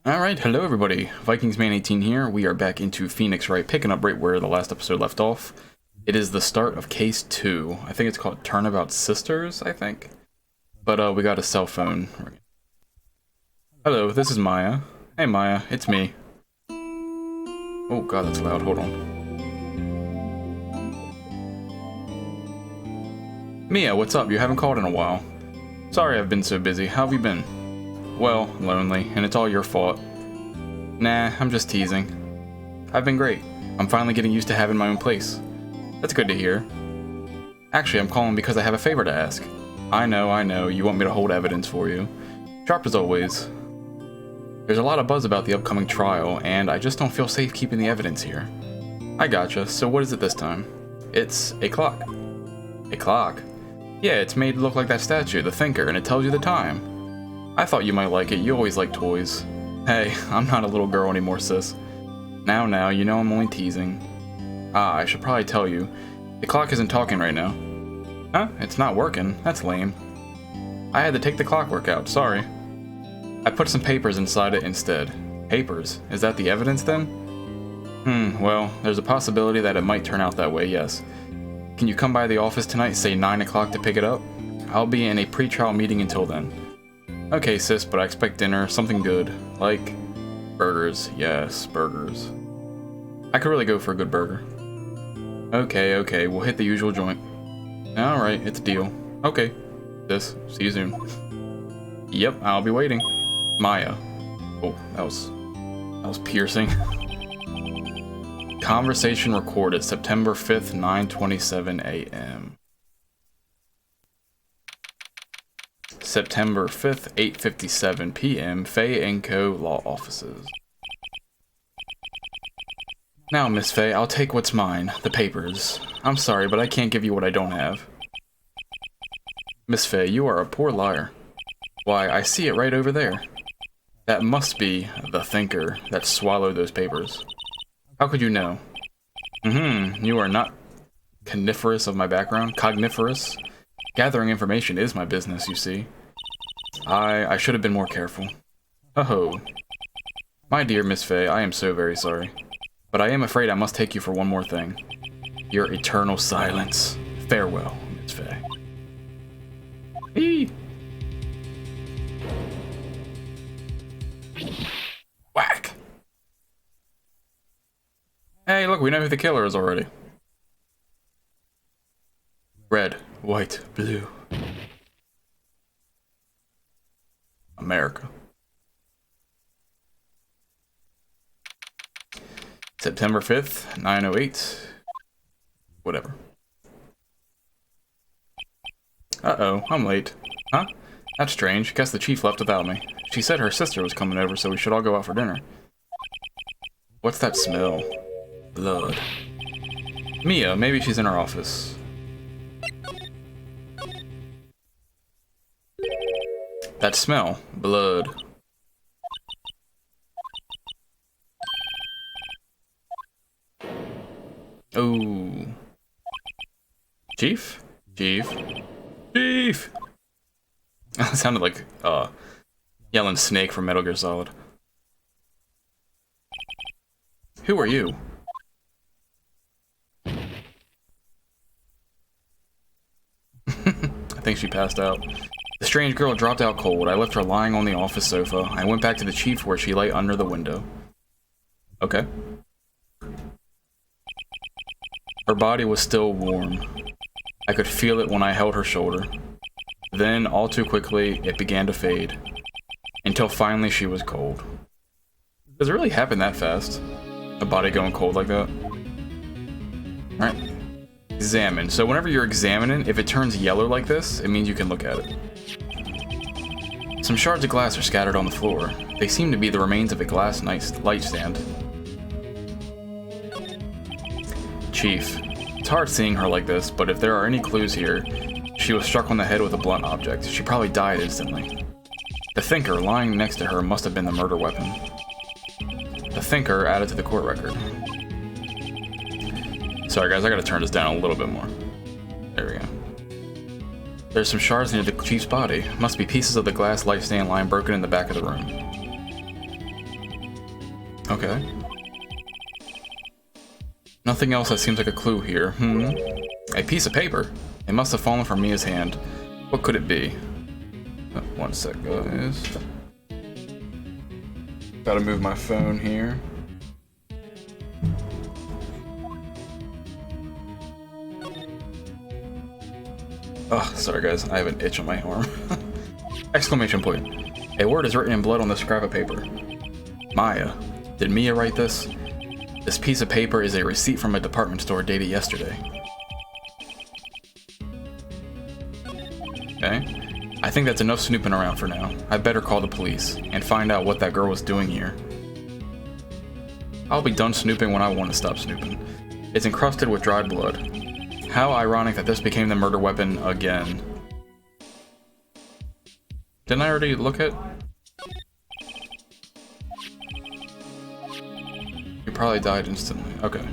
Alright, hello everybody. VikingsMan18 here. We are back into Phoenix Wright, picking up right where the last episode left off. It is the start of Case 2. I think it's called Turnabout Sisters, I think. But we got a cell phone. Hello, this is Maya. Hey Maya, it's me. Oh god, that's loud. Hold on. Mia, what's up? You haven't called in a while. Sorry I've been so busy. How have you been? Well, lonely, and it's all your fault. Nah, I'm just teasing. I've been great. I'm finally getting used to having my own place. That's good to hear. Actually, I'm calling because I have a favor to ask. I know, you want me to hold evidence for you. Sharp as always. There's a lot of buzz about the upcoming trial, and I just don't feel safe keeping the evidence here. I gotcha, so what is it this time? It's a clock. A clock? Yeah, it's made to look like that statue, the Thinker, and it tells you the time. I thought you might like it. You always like toys. Hey, I'm not a little girl anymore, sis. Now, you know I'm only teasing. Ah, I should probably tell you. The clock isn't talking right now. Huh? It's not working. That's lame. I had to take the clockwork out, sorry. I put some papers inside it instead. Papers? Is that the evidence then? Well, there's a possibility that it might turn out that way, yes. Can you come by the office tonight, say 9 o'clock, to pick it up? I'll be in a pre-trial meeting until then. Okay, sis, but I expect dinner, something good. Like burgers. Yes, burgers. I could really go for a good burger. Okay, we'll hit the usual joint. Alright, it's a deal. Okay, sis, see you soon. Yep, I'll be waiting. Maya. Oh, that was piercing. Conversation recorded September 5th, 9:27 a.m. September 5th, 8:57 p.m., Faye & Co. Law Offices. Now, Miss Faye, I'll take what's mine, the papers. I'm sorry, but I can't give you what I don't have. Miss Faye, you are a poor liar. Why, I see it right over there. That must be the Thinker that swallowed those papers. How could you know? You are not coniferous of my background? Cogniferous? Gathering information is my business, you see. I should have been more careful. Oh. My dear Miss Faye, I am so very sorry. But I am afraid I must take you for one more thing. Your eternal silence. Farewell, Miss Faye. Eee! Whack! Hey, look, we know who the killer is already. Red, white, blue. America. September 5th, 9:08. Whatever. Uh-oh, I'm late. Huh? That's strange. Guess the chief left without me. She said her sister was coming over, so we should all go out for dinner. What's that smell? Blood. Mia, maybe she's in her office. That smell. Blood. Oh. Chief? Chief? Chief! That sounded like, yelling Snake from Metal Gear Solid. Who are you? I think she passed out. The strange girl dropped out cold. I left her lying on the office sofa. I went back to the chief where she lay under the window. Okay. Her body was still warm. I could feel it when I held her shoulder. Then, all too quickly, it began to fade. Until finally she was cold. Does it really happen that fast? A body going cold like that? Alright. Examine. So whenever you're examining, if it turns yellow like this, it means you can look at it. Some shards of glass are scattered on the floor. They seem to be the remains of a glass light stand. Chief. It's hard seeing her like this, but if there are any clues here, she was struck on the head with a blunt object. She probably died instantly. The Thinker lying next to her must have been the murder weapon. The Thinker added to the court record. Sorry guys, I gotta turn this down a little bit more. There we go. There's some shards near the chief's body. Must be pieces of the glass light stand lying broken in the back of the room. Okay. Nothing else that seems like a clue here. A piece of paper. It must have fallen from Mia's hand. What could it be? Oh, one sec, guys. Gotta move my phone here. Oh, sorry guys, I have an itch on my arm. Exclamation point. A word is written in blood on this scrap of paper. Maya. Did Mia write this? This piece of paper is a receipt from a department store dated yesterday. Okay. I think that's enough snooping around for now. I better call the police and find out what that girl was doing here. I'll be done snooping when I want to stop snooping. It's encrusted with dried blood. How ironic that this became the murder weapon again. Didn't I already look at? You probably died instantly. Okay.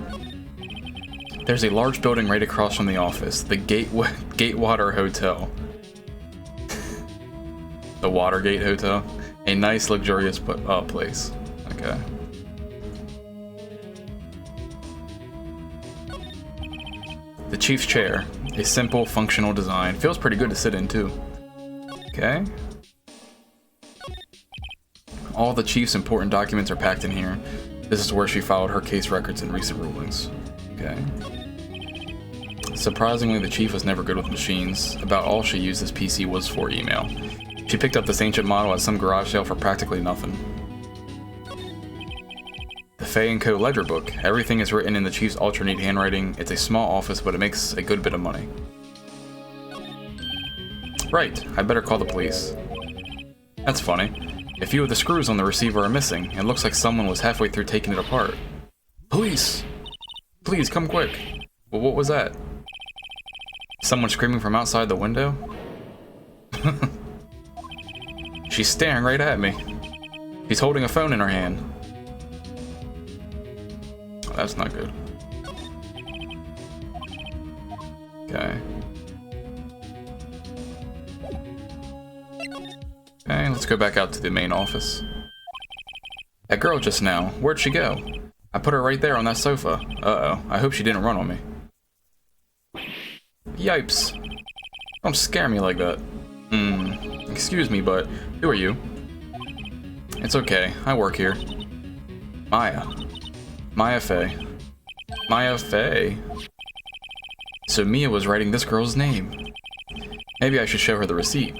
There's a large building right across from the office, the Gatewater Hotel. The Watergate Hotel. A nice, luxurious place. Okay. The chief's chair. A simple, functional design. Feels pretty good to sit in, too. Okay. All the chief's important documents are packed in here. This is where she filed her case records and recent rulings. Okay. Surprisingly, the chief was never good with machines. About all she used this PC was for email. She picked up this ancient model at some garage sale for practically nothing. The Fay & Co. ledger book. Everything is written in the chief's ultra-neat handwriting. It's a small office, but it makes a good bit of money. Right, I better call the police. That's funny. A few of the screws on the receiver are missing. It looks like someone was halfway through taking it apart. Police! Please, come quick. Well, what was that? Someone screaming from outside the window? She's staring right at me. She's holding a phone in her hand. Oh, that's not good. Okay. Okay, let's go back out to the main office. That girl just now, where'd she go? I put her right there on that sofa. Uh-oh, I hope she didn't run on me. Yipes. Don't scare me like that. Excuse me, but who are you? It's okay, I work here. Maya. Maya Fay. Maya Fay? So Mia was writing this girl's name. Maybe I should show her the receipt.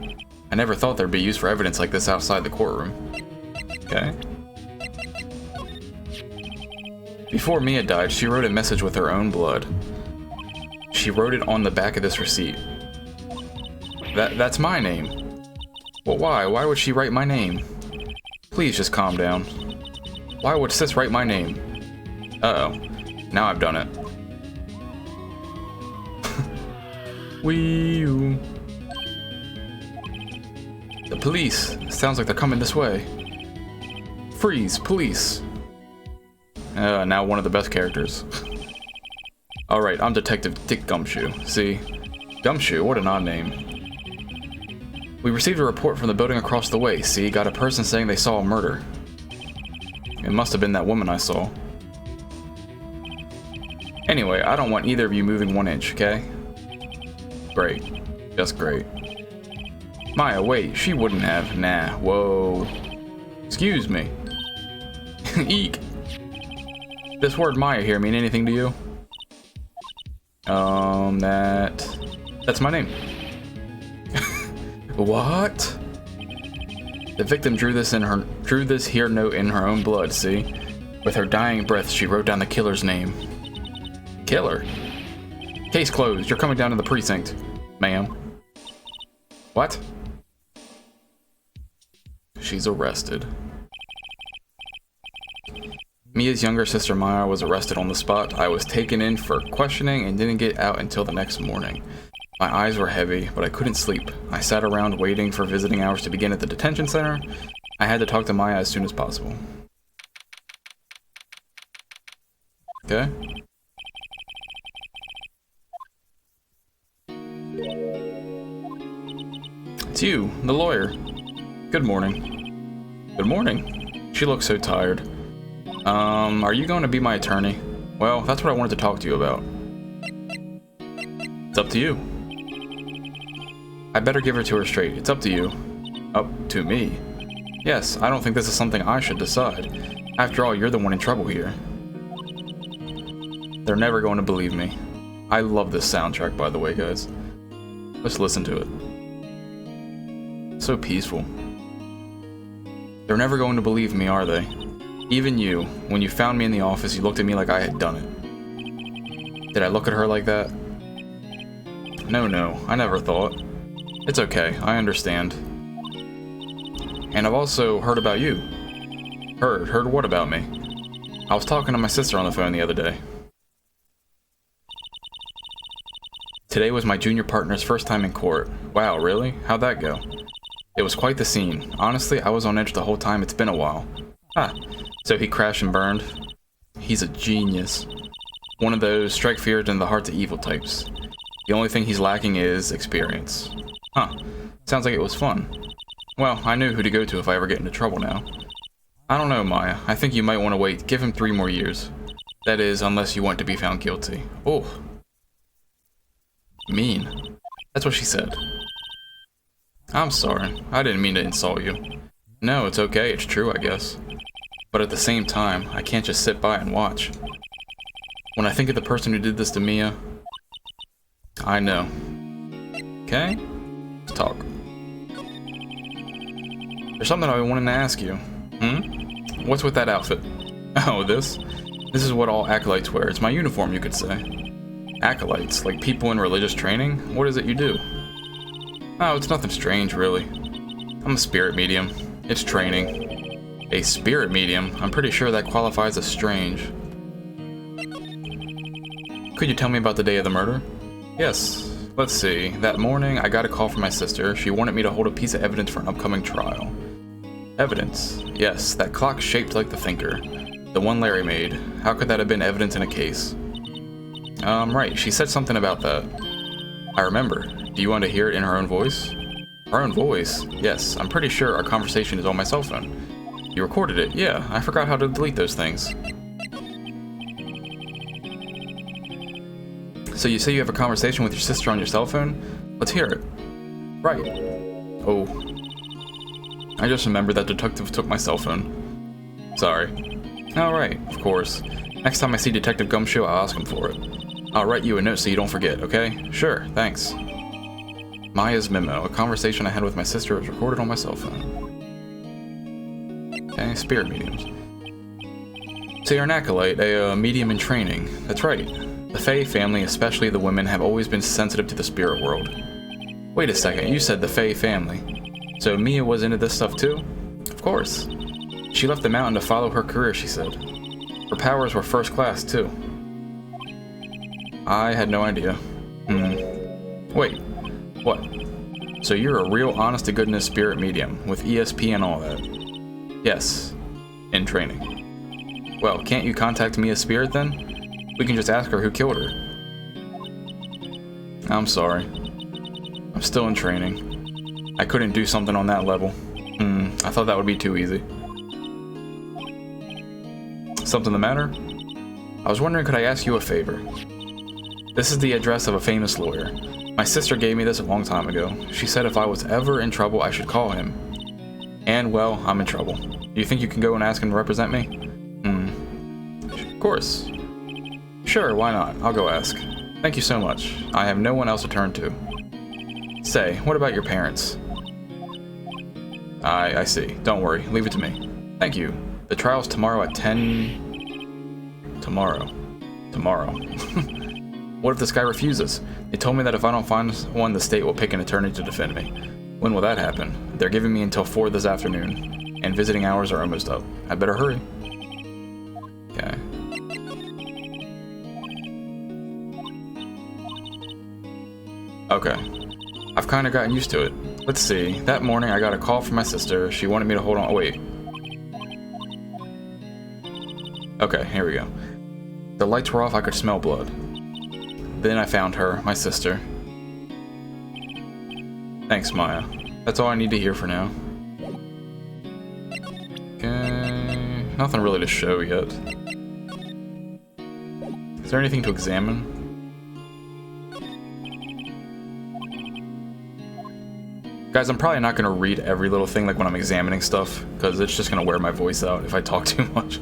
I never thought there'd be use for evidence like this outside the courtroom. Okay. Before Mia died, she wrote a message with her own blood. She wrote it on the back of this receipt. That's my name. Well, why? Why would she write my name? Please just calm down. Why would sis write my name? Uh-oh. Now I've done it. Wee-oo. The police. Sounds like they're coming this way. Freeze, police. Now one of the best characters. Alright, I'm Detective Dick Gumshoe. See? Gumshoe, what an odd name. We received a report from the building across the way. See, got a person saying they saw a murder. It must have been that woman I saw. Anyway, I don't want either of you moving 1 inch, okay? Great. Just great. Maya, wait, she wouldn't have. Nah, whoa. Excuse me. Eek. This word Maya here mean anything to you? That's my name. What? The victim drew this here note in her own blood, see? With her dying breath, she wrote down the killer's name. Killer? Case closed. You're coming down to the precinct, ma'am. What? She's arrested. Mia's younger sister Maya was arrested on the spot. I was taken in for questioning and didn't get out until the next morning. My eyes were heavy, but I couldn't sleep. I sat around waiting for visiting hours to begin at the detention center. I had to talk to Maya as soon as possible. Okay. It's you, the lawyer. Good morning. Good morning. She looks so tired. Are you going to be my attorney? Well, that's what I wanted to talk to you about. It's up to you. I better give her to her straight. It's up to you. Up to me? Yes, I don't think this is something I should decide. After all, you're the one in trouble here. They're never going to believe me. I love this soundtrack, by the way, guys. Let's listen to it. So peaceful. They're never going to believe me, are they? Even you, when you found me in the office, you looked at me like I had done it. Did I look at her like that? No, I never thought. It's okay, I understand. And I've also heard about you. Heard what about me? I was talking to my sister on the phone the other day. Today was my junior partner's first time in court. Wow, really? How'd that go? It was quite the scene. Honestly, I was on edge the whole time. It's been a while. Ah, so he crashed and burned? He's a genius. One of those strike fear into the hearts of evil types. The only thing he's lacking is experience. Huh. Sounds like it was fun. Well, I knew who to go to if I ever get into trouble now. I don't know, Maya. I think you might want to wait. Give him 3 more years. That is, unless you want to be found guilty. Oh. Mean. That's what she said. I'm sorry. I didn't mean to insult you. No, it's okay. It's true, I guess. But at the same time, I can't just sit by and watch. When I think of the person who did this to Mia, I know. Okay? Let's talk. There's something I wanted to ask you. What's with that outfit? Oh, this? This is what all acolytes wear. It's my uniform, you could say. Acolytes? Like people in religious training? What is it you do? Oh, it's nothing strange, really. I'm a spirit medium. It's training. A spirit medium? I'm pretty sure that qualifies as strange. Could you tell me about the day of the murder? Yes. Let's see. That morning, I got a call from my sister. She wanted me to hold a piece of evidence for an upcoming trial. Evidence? Yes, that clock shaped like the thinker. The one Larry made. How could that have been evidence in a case? Right. She said something about that. I remember. Do you want to hear it in her own voice? Her own voice? Yes, I'm pretty sure our conversation is on my cell phone. You recorded it? Yeah, I forgot how to delete those things. So you say you have a conversation with your sister on your cell phone? Let's hear it. Right. Oh. I just remembered that detective took my cell phone. Sorry. Alright, of course. Next time I see Detective Gumshoe, I'll ask him for it. I'll write you a note so you don't forget, okay? Sure, thanks. Maya's memo. A conversation I had with my sister was recorded on my cell phone. Okay, spirit mediums. So you're an acolyte, a medium in training. That's right. The Fae family, especially the women, have always been sensitive to the spirit world. Wait a second, you said the Fae family. So Mia was into this stuff too? Of course. She left the mountain to follow her career, she said. Her powers were first class too. I had no idea. Wait, what? So you're a real honest-to-goodness spirit medium, with ESP and all that? Yes, in training. Well, can't you contact Mia's spirit then? We can just ask her who killed her. I'm sorry. I'm still in training. I couldn't do something on that level. I thought that would be too easy. Something the matter? I was wondering, could I ask you a favor? This is the address of a famous lawyer. My sister gave me this a long time ago. She said if I was ever in trouble, I should call him. And, well, I'm in trouble. Do you think you can go and ask him to represent me? Of course. Sure, why not? I'll go ask. Thank you so much. I have no one else to turn to. Say, what about your parents? I see. Don't worry. Leave it to me. Thank you. The trial's tomorrow at 10... Tomorrow. What if this guy refuses? They told me that if I don't find one, the state will pick an attorney to defend me. When will that happen? They're giving me until 4 this afternoon, and visiting hours are almost up. I better hurry. Okay. Okay. I've kind of gotten used to it. Let's see. That morning I got a call from my sister. She wanted me to hold on. Oh, wait. Okay, here we go. The lights were off. I could smell blood. Then I found her, my sister. Thanks, Maya. That's all I need to hear for now. Okay. Nothing really to show yet. Is there anything to examine? Guys, I'm probably not going to read every little thing like when I'm examining stuff, because it's just going to wear my voice out if I talk too much.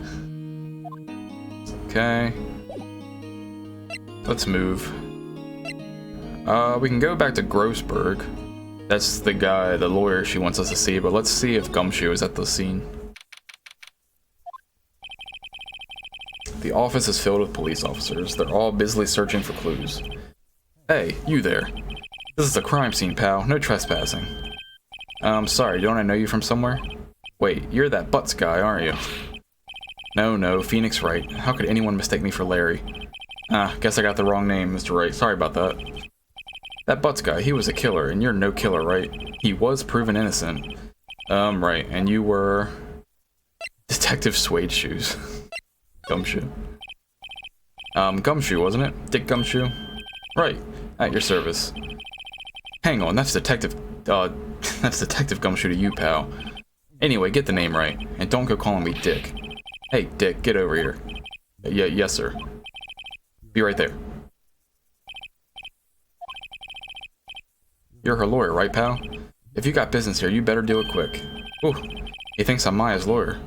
Okay. Let's move. We can go back to Grossberg. That's the guy, the lawyer she wants us to see, but let's see if Gumshoe is at the scene. The office is filled with police officers. They're all busily searching for clues. Hey, you there. This is a crime scene, pal. No trespassing. Sorry, don't I know you from somewhere? Wait, you're that Butts guy, aren't you? No, Phoenix Wright. How could anyone mistake me for Larry? Ah, guess I got the wrong name, Mr. Wright. Sorry about that. That Butts guy, he was a killer, and you're no killer, right? He was proven innocent. Right, and you were... Detective Suede Shoes. Gumshoe. Gumshoe, wasn't it? Dick Gumshoe? Right, at your service. Hang on, that's Detective Gumshoe to you, pal. Anyway, get the name right, and don't go calling me Dick. Hey, Dick, get over here. Yes, sir. Be right there. You're her lawyer, right, pal? If you got business here, you better do it quick. Ooh, he thinks I'm Maya's lawyer.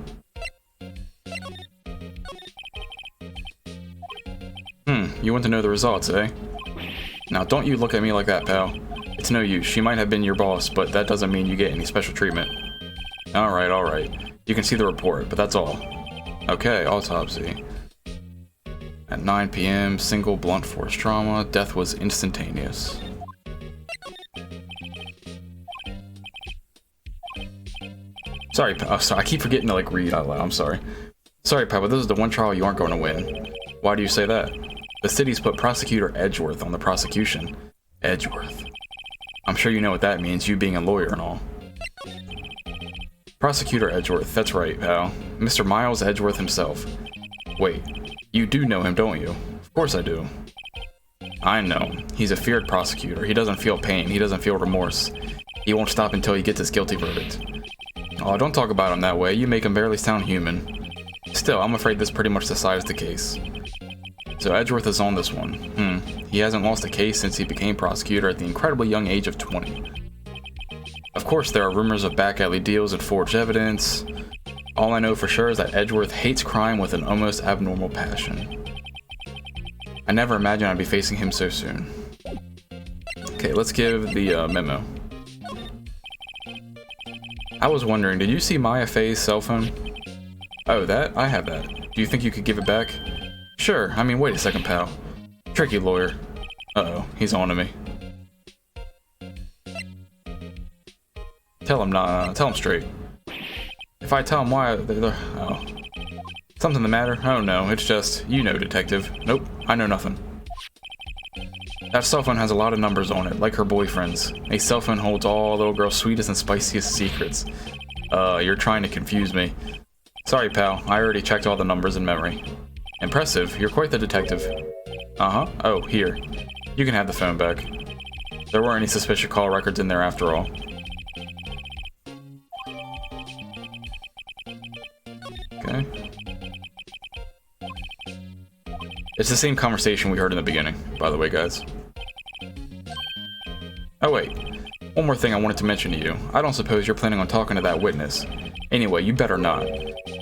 You want to know the results, eh? Now, don't you look at me like that, pal. It's no use. She might have been your boss, but that doesn't mean you get any special treatment. Alright. You can see the report, but that's all. Okay, autopsy. At 9 p.m., single blunt force trauma. Death was instantaneous. Sorry, pal. Oh, sorry, I keep forgetting to, read out loud. I'm sorry. Sorry, pal, but this is the one trial you aren't going to win. Why do you say that? The city's put Prosecutor Edgeworth on the prosecution. Edgeworth. I'm sure you know what that means, you being a lawyer and all. Prosecutor Edgeworth, that's right, pal. Mr. Miles Edgeworth himself. Wait, you do know him, don't you? Of course I do. I know. He's a feared prosecutor. He doesn't feel pain. He doesn't feel remorse. He won't stop until he gets his guilty verdict. Oh, don't talk about him that way. You make him barely sound human. Still, I'm afraid this pretty much decides the case. So Edgeworth is on this one. He hasn't lost a case since he became prosecutor at the incredibly young age of 20. Of course, there are rumors of back alley deals and forged evidence. All I know for sure is that Edgeworth hates crime with an almost abnormal passion. I never imagined I'd be facing him so soon. Okay, let's give the memo. I was wondering, did you see Maya Faye's cell phone? Oh, that? I have that. Do you think you could give it back? Sure, I mean, wait a second, pal. Tricky lawyer. Uh-oh, he's on to me. Tell him straight. If I tell him why, oh. Something the matter? Oh no, it's just, you know, detective. Nope, I know nothing. That cell phone has a lot of numbers on it, like her boyfriend's. A cell phone holds all little girl's sweetest and spiciest secrets. You're trying to confuse me. Sorry, pal, I already checked all the numbers in memory. Impressive, you're quite the detective. Uh-huh, oh, here. You can have the phone back. There weren't any suspicious call records in there after all. Okay. It's the same conversation we heard in the beginning, by the way, guys. Oh wait, one more thing I wanted to mention to you. I don't suppose you're planning on talking to that witness. Anyway, you better not.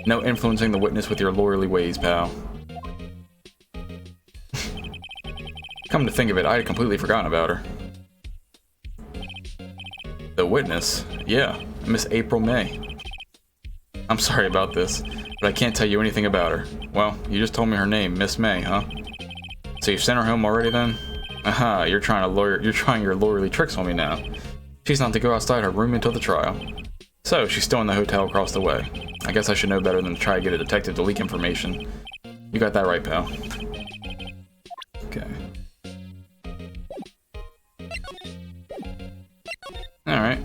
No influencing the witness with your lawyerly ways, pal. Come to think of it, I had completely forgotten about her. The witness? Yeah, Miss April May. I'm sorry about this, but I can't tell you anything about her. Well, you just told me her name, Miss May, huh? So you've sent her home already then? Aha, you're trying your lawyerly tricks on me now. She's not to go outside her room until the trial. So, she's still in the hotel across the way. I guess I should know better than to try to get a detective to leak information. You got that right, pal. Okay. Alright.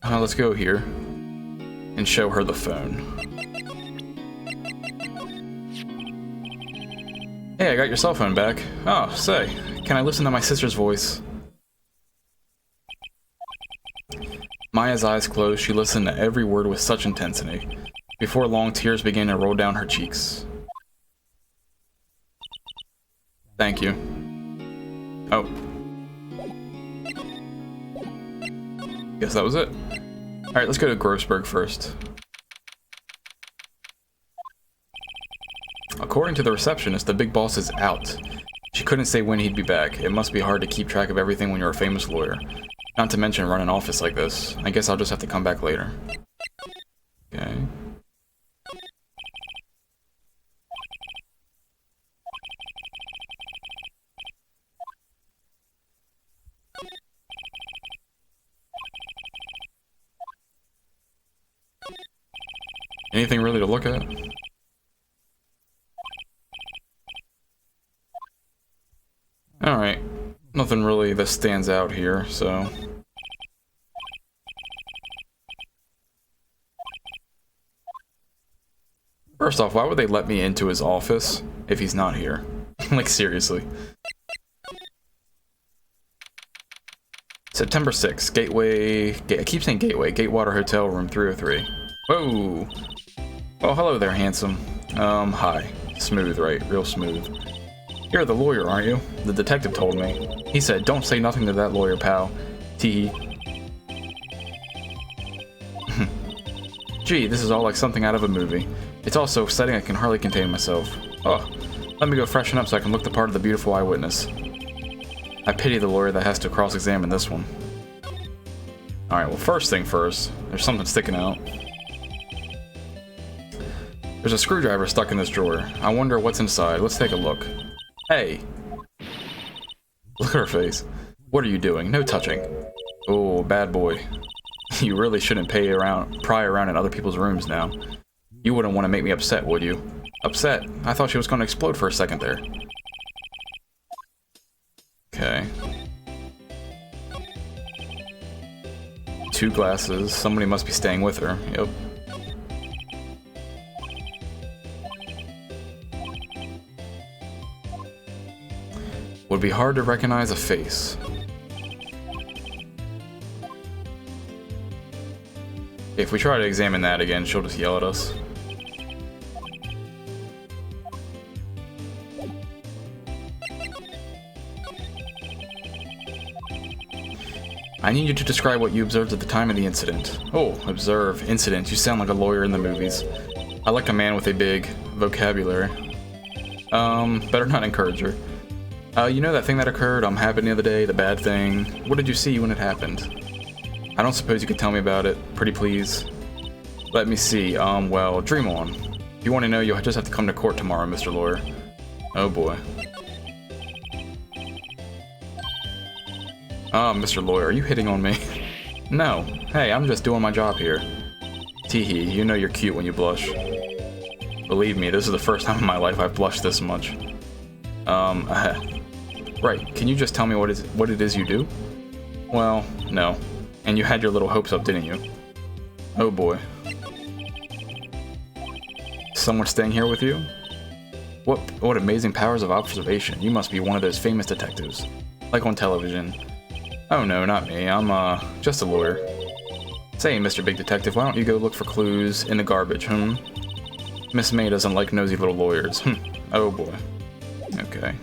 Let's go here and show her the phone. Hey, I got your cell phone back. Oh, say, can I listen to my sister's voice? Maya's eyes closed. She listened to every word with such intensity. Before long, tears began to roll down her cheeks. Thank you. Oh. Guess that was it. Alright, let's go to Grossberg first. According to the receptionist, the big boss is out. She couldn't say when he'd be back. It must be hard to keep track of everything when you're a famous lawyer. Not to mention run an office like this. I guess I'll just have to come back later. Okay. Anything really to look at? Alright. Nothing really that stands out here, so... First off, why would they let me into his office if he's not here? Like, seriously. September 6th, Gateway... I keep saying Gateway. Gatewater Hotel, room 303. Whoa! Oh, hello there, handsome. Hi. Smooth, right? Real smooth. You're the lawyer, aren't you? The detective told me. He said, don't say nothing to that lawyer, pal. Tee. Gee, this is all like something out of a movie. It's all so exciting I can hardly contain myself. Oh, let me go freshen up so I can look the part of the beautiful eyewitness. I pity the lawyer that has to cross-examine this one. Alright, well, first thing first. There's something sticking out. There's a screwdriver stuck in this drawer. I wonder what's inside. Let's take a look. Hey! Look at her face. What are you doing? No touching. Oh, bad boy. You really shouldn't pry around in other people's rooms now. You wouldn't want to make me upset, would you? Upset? I thought she was going to explode for a second there. Okay. 2 glasses. Somebody must be staying with her. Yep. Would be hard to recognize a face. If we try to examine that again, she'll just yell at us. I need you to describe what you observed at the time of the incident. Oh, observe, incident. You sound like a lawyer in the movies. I like a man with a big vocabulary. Better not encourage her. You know that thing that occurred, happened the other day, the bad thing? What did you see when it happened? I don't suppose you could tell me about it, pretty please. Let me see, well, dream on. If you want to know, you'll just have to come to court tomorrow, Mr. Lawyer. Oh boy. Mr. Lawyer, are you hitting on me? No. Hey, I'm just doing my job here. Teehee, you know you're cute when you blush. Believe me, this is the first time in my life I've blushed this much. Right, can you just tell me what it is you do? Well, no. And you had your little hopes up, didn't you? Oh boy. Someone staying here with you? What amazing powers of observation. You must be one of those famous detectives. Like on television. Oh no, not me. I'm, just a lawyer. Say, Mr. Big Detective, why don't you go look for clues in the garbage, Miss May doesn't like nosy little lawyers. Oh boy. Okay.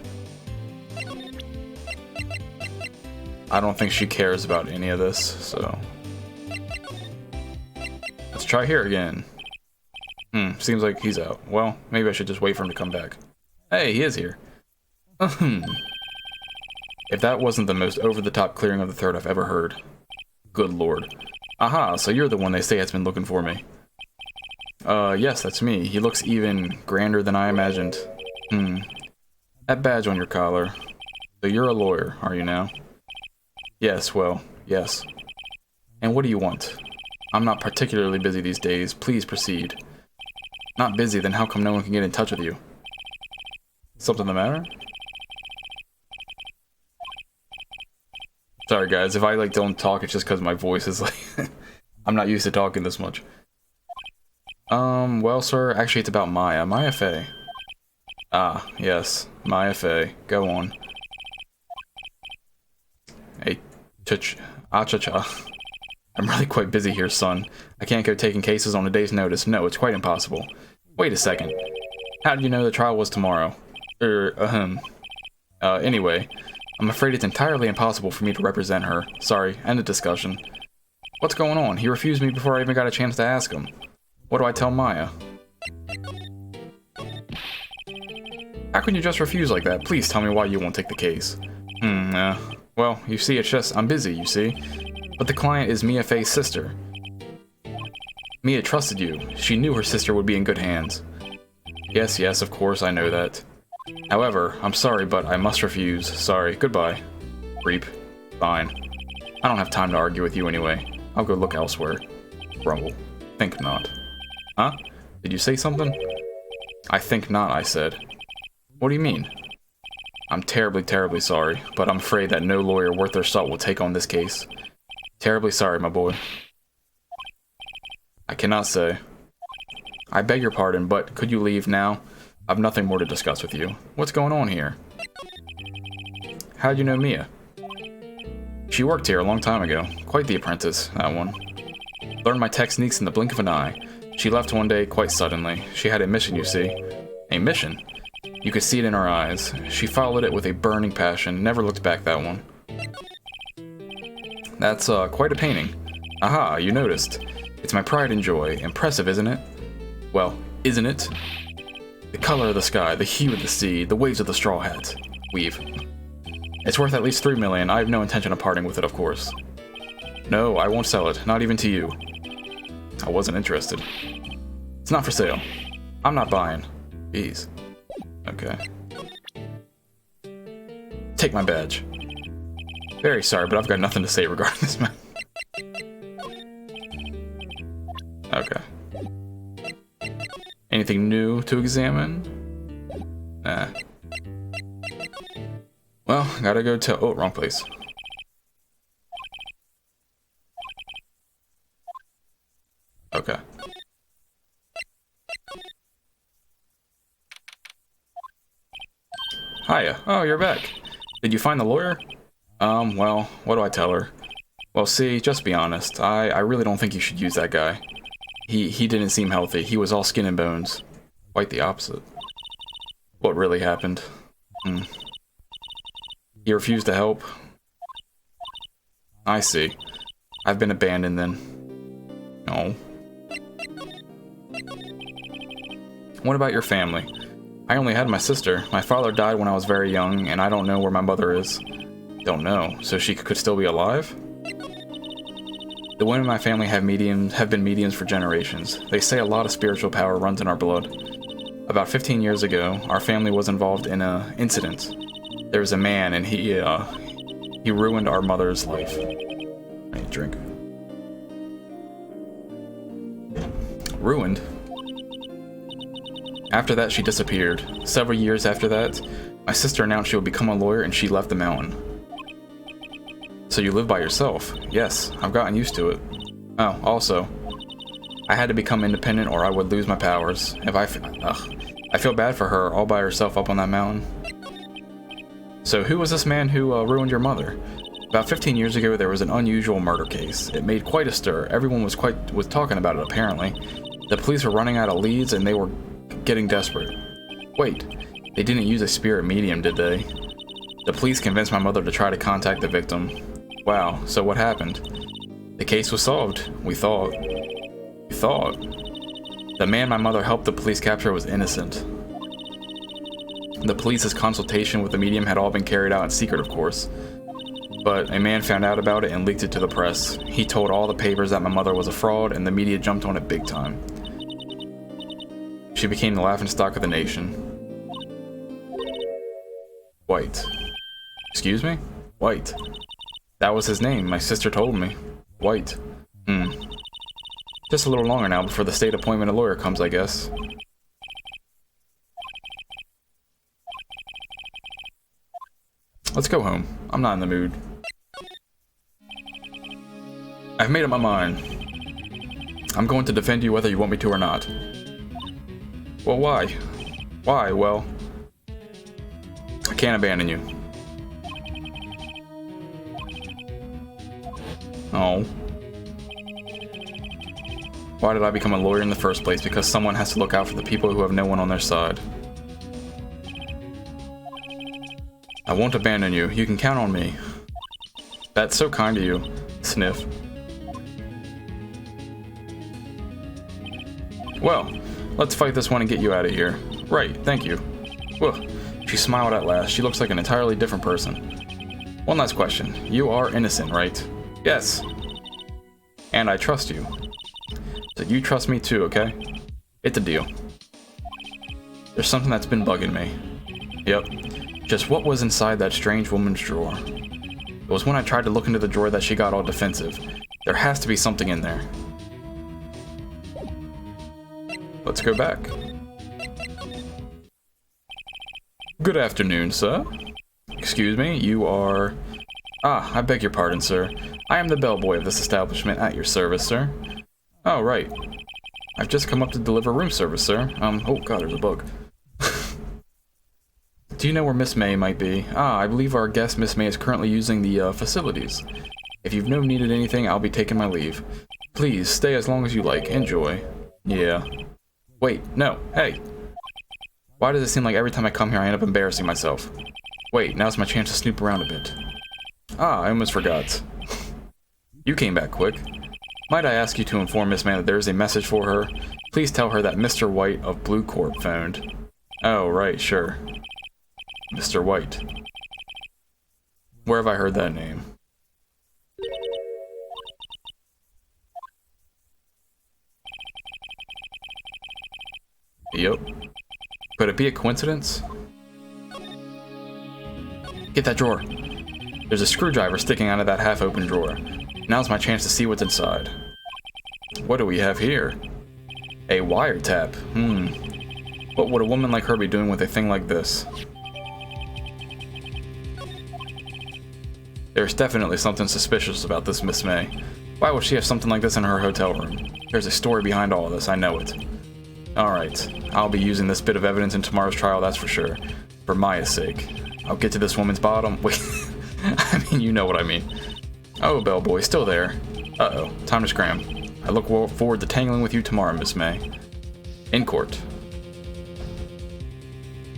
I don't think she cares about any of this, so... Let's try here again. Seems like he's out. Well, maybe I should just wait for him to come back. Hey, he is here. If that wasn't the most over-the-top clearing of the throat I've ever heard. Good lord. Aha, so you're the one they say has been looking for me. Yes, that's me. He looks even grander than I imagined. That badge on your collar. So you're a lawyer, are you now? Yes, well, yes. And what do you want? I'm not particularly busy these days. Please proceed. Not busy, then how come no one can get in touch with you? Something the matter? Sorry guys, if I don't talk, it's just because my voice is I'm not used to talking this much. Well sir, actually it's about Maya. Maya Fey. Ah, yes. Maya Fey. Go on. Hey, cha-cha. I'm really quite busy here, son. I can't go taking cases on a day's notice. No, it's quite impossible. Wait a second. How did you know the trial was tomorrow? Anyway, I'm afraid it's entirely impossible for me to represent her. Sorry, end of discussion. What's going on? He refused me before I even got a chance to ask him. What do I tell Maya? How can you just refuse like that? Please tell me why you won't take the case. Well, you see, it's just, I'm busy, you see. But the client is Mia Fey's sister. Mia trusted you. She knew her sister would be in good hands. Yes, of course, I know that. However, I'm sorry, but I must refuse. Sorry, goodbye. Creep. Fine. I don't have time to argue with you anyway. I'll go look elsewhere. Grumble. Think not. Huh? Did you say something? I think not, I said. What do you mean? I'm terribly, terribly sorry, but I'm afraid that no lawyer worth their salt will take on this case. Terribly sorry, my boy. I cannot say. I beg your pardon, but could you leave now? I've nothing more to discuss with you. What's going on here? How'd you know Mia? She worked here a long time ago. Quite the apprentice, that one. Learned my techniques in the blink of an eye. She left one day quite suddenly. She had a mission, you see. A mission? You could see it in her eyes. She followed it with a burning passion, never looked back, that one. That's, quite a painting. Aha, you noticed. It's my pride and joy. Impressive, isn't it? Well, isn't it? The color of the sky, the hue of the sea, the waves of the straw hat. Weave. It's worth at least $3 million. I have no intention of parting with it, of course. No, I won't sell it, not even to you. I wasn't interested. It's not for sale. I'm not buying. Jeez. Okay. Take my badge. Very sorry, but I've got nothing to say regarding this man. Okay. Anything new to examine? Nah. Well, gotta go to... Oh, wrong place. Okay. Hiya. Oh, you're back. Did you find the lawyer? Well, what do I tell her? Well, see, just be honest. I really don't think you should use that guy. He didn't seem healthy. He was all skin and bones. Quite the opposite. What really happened? He refused to help? I see. I've been abandoned then. No. What about your family? I only had my sister. My father died when I was very young, and I don't know where my mother is. Don't know. So she could still be alive? The women in my family have been mediums for generations. They say a lot of spiritual power runs in our blood. About 15 years ago, our family was involved in an incident. There was a man, and he ruined our mother's life. I need a drink. Ruined? After that, she disappeared. Several years after that, my sister announced she would become a lawyer, and she left the mountain. So you live by yourself? Yes, I've gotten used to it. Oh, also, I had to become independent or I would lose my powers. I feel bad for her all by herself up on that mountain. So who was this man who ruined your mother? About 15 years ago, there was an unusual murder case. It made quite a stir. Everyone was talking about it, apparently. The police were running out of leads and they were getting desperate. Wait, they didn't use a spirit medium, did they? The police convinced my mother to try to contact the victim. Wow, so what happened? The case was solved, we thought. We thought. The man my mother helped the police capture was innocent. The police's consultation with the medium had all been carried out in secret, of course. But a man found out about it and leaked it to the press. He told all the papers that my mother was a fraud, and the media jumped on it big time. She became the laughingstock of the nation. White. Excuse me? White. That was his name, my sister told me. White. Just a little longer now before the state appointment a lawyer comes, I guess. Let's go home. I'm not in the mood. I've made up my mind. I'm going to defend you whether you want me to or not. Well, why? Why? Well, I can't abandon you. Oh. Why did I become a lawyer in the first place? Because someone has to look out for the people who have no one on their side. I won't abandon you. You can count on me. That's so kind of you. Sniff. Well, let's fight this one and get you out of here. Right, thank you. Ugh. She smiled at last. She looks like an entirely different person. One last question. You are innocent, right? Yes. And I trust you. So you trust me too, okay? It's a deal. There's something that's been bugging me. Yep. Just what was inside that strange woman's drawer? It was when I tried to look into the drawer that she got all defensive. There has to be something in there. Let's go back. Good afternoon, sir. Excuse me, you are... Ah, I beg your pardon, sir. I am the bellboy of this establishment at your service, sir. Oh, right. I've just come up to deliver room service, sir. Oh god, there's a bug. Do you know where Miss May might be? Ah, I believe our guest, Miss May, is currently using the, facilities. If you've needed anything, I'll be taking my leave. Please, stay as long as you like. Enjoy. Yeah. Wait, no, hey. Why does it seem like every time I come here I end up embarrassing myself? Wait, now's my chance to snoop around a bit. Ah, I almost forgot. You came back quick. Might I ask you to inform Miss May that there is a message for her? Please tell her that Mr. White of Blue Court phoned. Oh, right, sure. Mr. White. Where have I heard that name? Yep. Could it be a coincidence? Get that drawer. There's a screwdriver sticking out of that half-open drawer. Now's my chance to see what's inside. What do we have here? A wiretap. What would a woman like her be doing with a thing like this? There's definitely something suspicious about this Miss May. Why would she have something like this in her hotel room? There's a story behind all of this, I know it. Alright, I'll be using this bit of evidence in tomorrow's trial, that's for sure. For Maya's sake. I'll get to this woman's bottom. Wait, I mean, you know what I mean. Oh, bellboy, still there. Uh-oh, time to scram. I look forward to tangling with you tomorrow, Miss May. In court.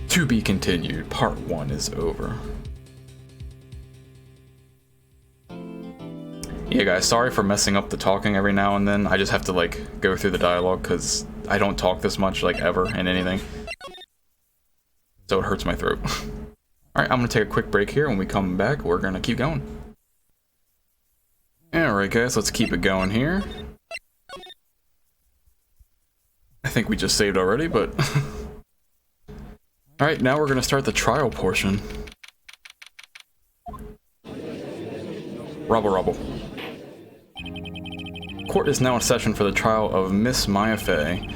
To be continued. Part 1 is over. Yeah, guys, sorry for messing up the talking every now and then. I just have to, like, go through the dialogue, because I don't talk this much, like, ever in anything. So it hurts my throat. Alright, I'm gonna take a quick break here. When we come back, we're gonna keep going. Alright, guys, let's keep it going here. I think we just saved already, but... Alright, now we're gonna start the trial portion. Rubble. Court is now in session for the trial of Miss Maya Fey.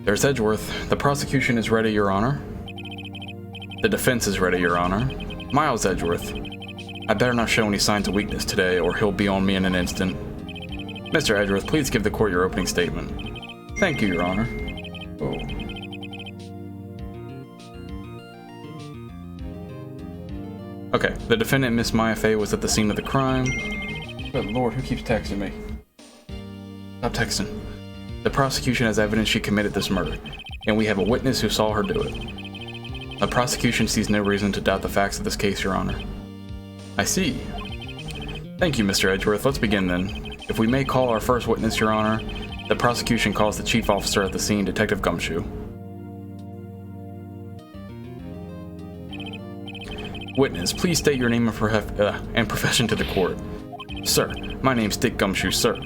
There's Edgeworth. The prosecution is ready, Your Honor. The defense is ready, Your Honor. Miles Edgeworth. I better not show any signs of weakness today, or he'll be on me in an instant. Mr. Edgeworth, please give the court your opening statement. Thank you, Your Honor. Oh. Okay, the defendant, Miss Maya Fey, was at the scene of the crime. Good lord, who keeps texting me? Stop texting. The prosecution has evidence she committed this murder, and we have a witness who saw her do it. The prosecution sees no reason to doubt the facts of this case, Your Honor. I see. Thank you, Mr. Edgeworth. Let's begin then. If we may call our first witness, Your Honor, the prosecution calls the chief officer at the scene, Detective Gumshoe. Witness, please state your name and profession to the court. Sir, my name's Dick Gumshoe, sir.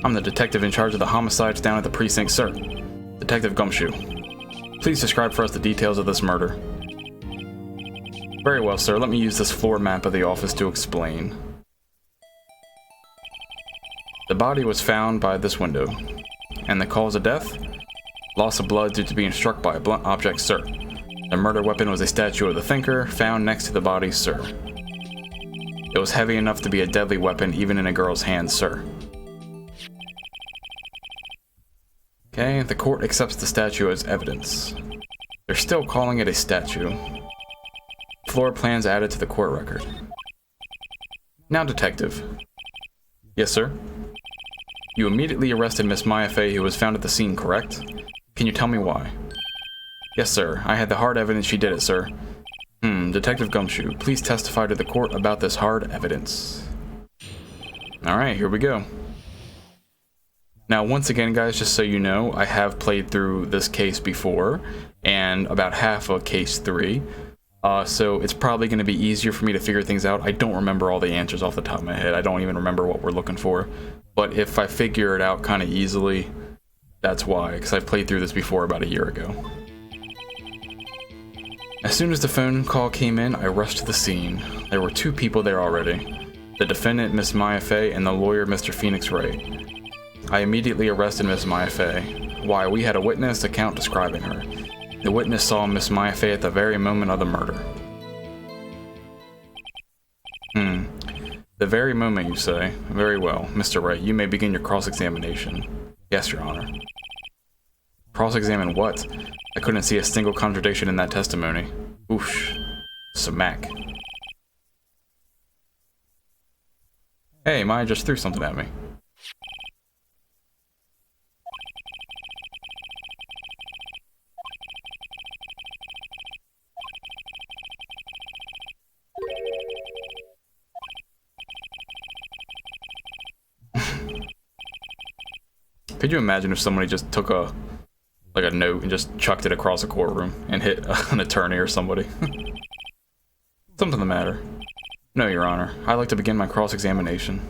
I'm the detective in charge of the homicides down at the precinct, sir. Detective Gumshoe. Please describe for us the details of this murder. Very well, sir. Let me use this floor map of the office to explain. The body was found by this window. And the cause of death? Loss of blood due to being struck by a blunt object, sir. The murder weapon was a statue of the thinker found next to the body, sir. It was heavy enough to be a deadly weapon even in a girl's hands, sir. Okay, the court accepts the statue as evidence. They're still calling it a statue. Floor plans added to the court record. Now, detective. Yes, sir? You immediately arrested Miss Maya Fey, who was found at the scene, correct? Can you tell me why? Yes, sir. I had the hard evidence she did it, sir. Detective Gumshoe, please testify to the court about this hard evidence. Alright, here we go. Now, once again, guys, just so you know, I have played through this case before, and about half of case 3. So it's probably going to be easier for me to figure things out. I don't remember all the answers off the top of my head. I don't even remember what we're looking for. But if I figure it out kind of easily, that's why, because I played through this before about a year ago. As soon as the phone call came in, I rushed to the scene. There were 2 people there already. The defendant, Miss Maya Fey, and the lawyer, Mr. Phoenix Wright. I immediately arrested Miss Maya Fey. Why, we had a witness account describing her. The witness saw Miss Maya Fey at the very moment of the murder. The very moment, you say? Very well. Mr. Wright, you may begin your cross-examination. Yes, Your Honor. Cross-examine what? I couldn't see a single contradiction in that testimony. Oosh. Smack. Hey, Maya just threw something at me. Could you imagine if somebody just took a note and just chucked it across a courtroom and hit an attorney or somebody? Something the matter. No, Your Honor. I'd like to begin my cross-examination.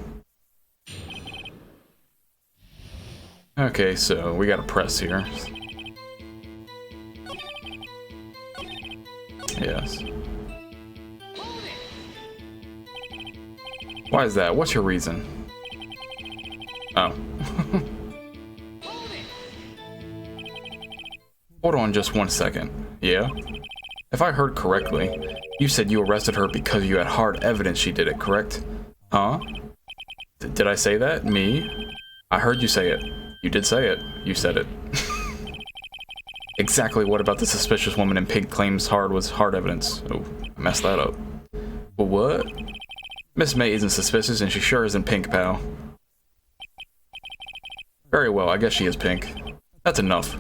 Okay, so we got a press here. Yes. Why is that? What's your reason? Oh. Hold on just 1 second. Yeah? If I heard correctly, you said you arrested her because you had hard evidence she did it, correct? Huh? Did I say that? Me? I heard you say it. You did say it. You said it. Exactly what about the suspicious woman in pink claims was hard evidence? Oh, I messed that up. Well, what? Miss May isn't suspicious and she sure isn't pink, pal. Very well, I guess she is pink. That's enough.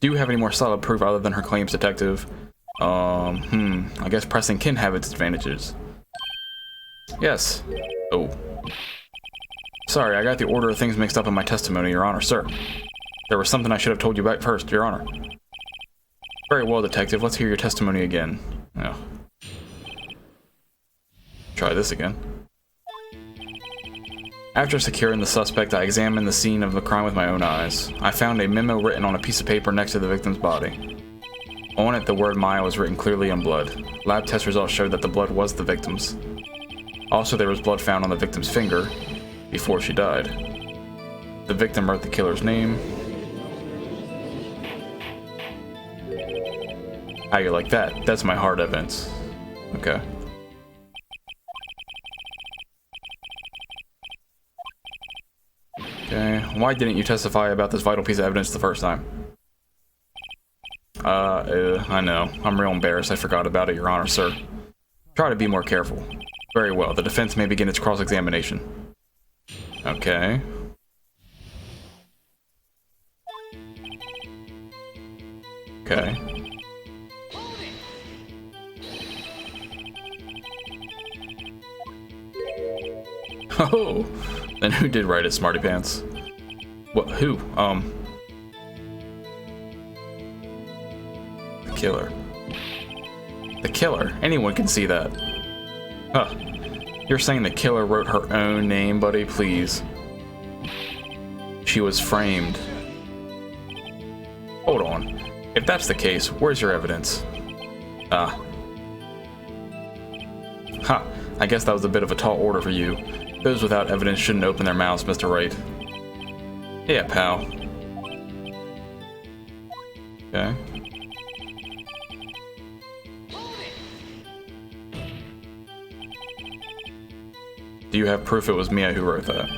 Do you have any more solid proof other than her claims, detective? I guess pressing can have its advantages. Yes. Oh. Sorry, I got the order of things mixed up in my testimony, Your Honor, sir. There was something I should have told you about first, Your Honor. Very well, detective. Let's hear your testimony again. Oh. Try this again. After securing the suspect, I examined the scene of the crime with my own eyes. I found a memo written on a piece of paper next to the victim's body. On it, the word Maya was written clearly in blood. Lab test results showed that the blood was the victim's. Also, there was blood found on the victim's finger before she died. The victim wrote the killer's name. How you like that? That's my hard evidence. Okay. Okay, why didn't you testify about this vital piece of evidence the first time? I know. I'm real embarrassed I forgot about it, Your Honor, sir. Try to be more careful. Very well, the defense may begin its cross-examination. Okay. Okay. Oh! Then who did write it, Smarty Pants? What? Who? The killer. The killer? Anyone can see that. Huh. You're saying the killer wrote her own name, buddy? Please. She was framed. Hold on. If that's the case, where's your evidence? Ah. Ha. I guess that was a bit of a tall order for you. Those without evidence shouldn't open their mouths, Mr. Wright. Yeah, pal. Okay. Do you have proof it was Mia who wrote that?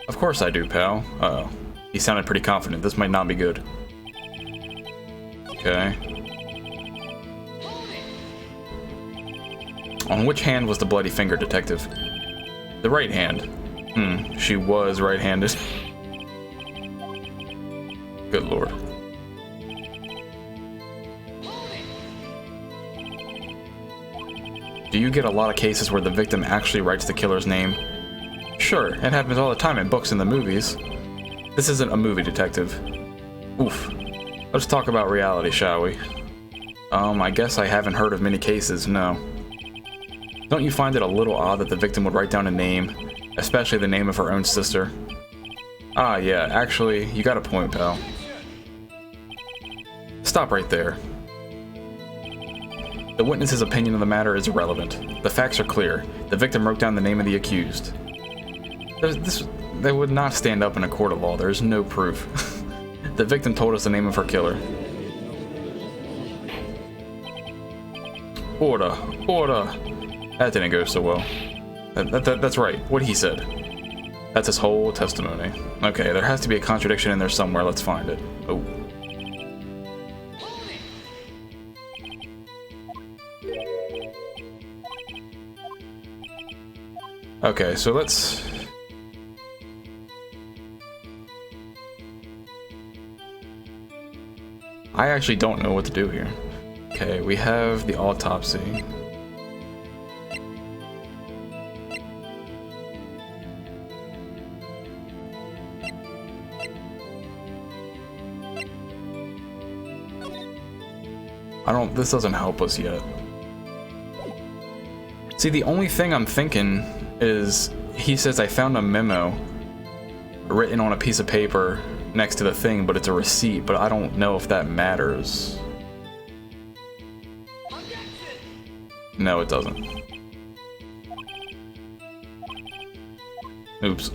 Of course I do, pal. Uh-oh. He sounded pretty confident. This might not be good. Okay. On which hand was the bloody finger, detective? The right hand. She was right-handed. Good lord. Do you get a lot of cases where the victim actually writes the killer's name? Sure, it happens all the time in books and the movies. This isn't a movie, detective. Oof. Let's talk about reality, shall we? I guess I haven't heard of many cases, no. Don't you find it a little odd that the victim would write down a name, especially the name of her own sister? Ah, yeah, actually, you got a point, pal. Stop right there. The witness's opinion of the matter is irrelevant. The facts are clear. The victim wrote down the name of the accused. That would not stand up in a court of law. There is no proof. The victim told us the name of her killer. Order. Order. That didn't go so well. That's right. What he said. That's his whole testimony. Okay, there has to be a contradiction in there somewhere. Let's find it. Oh. Okay, so let's... I actually don't know what to do here. Okay, we have the autopsy. This doesn't help us yet. See, the only thing I'm thinking is, he says I found a memo written on a piece of paper next to the thing, but it's a receipt, but I don't know if that matters. No, it doesn't. Oops.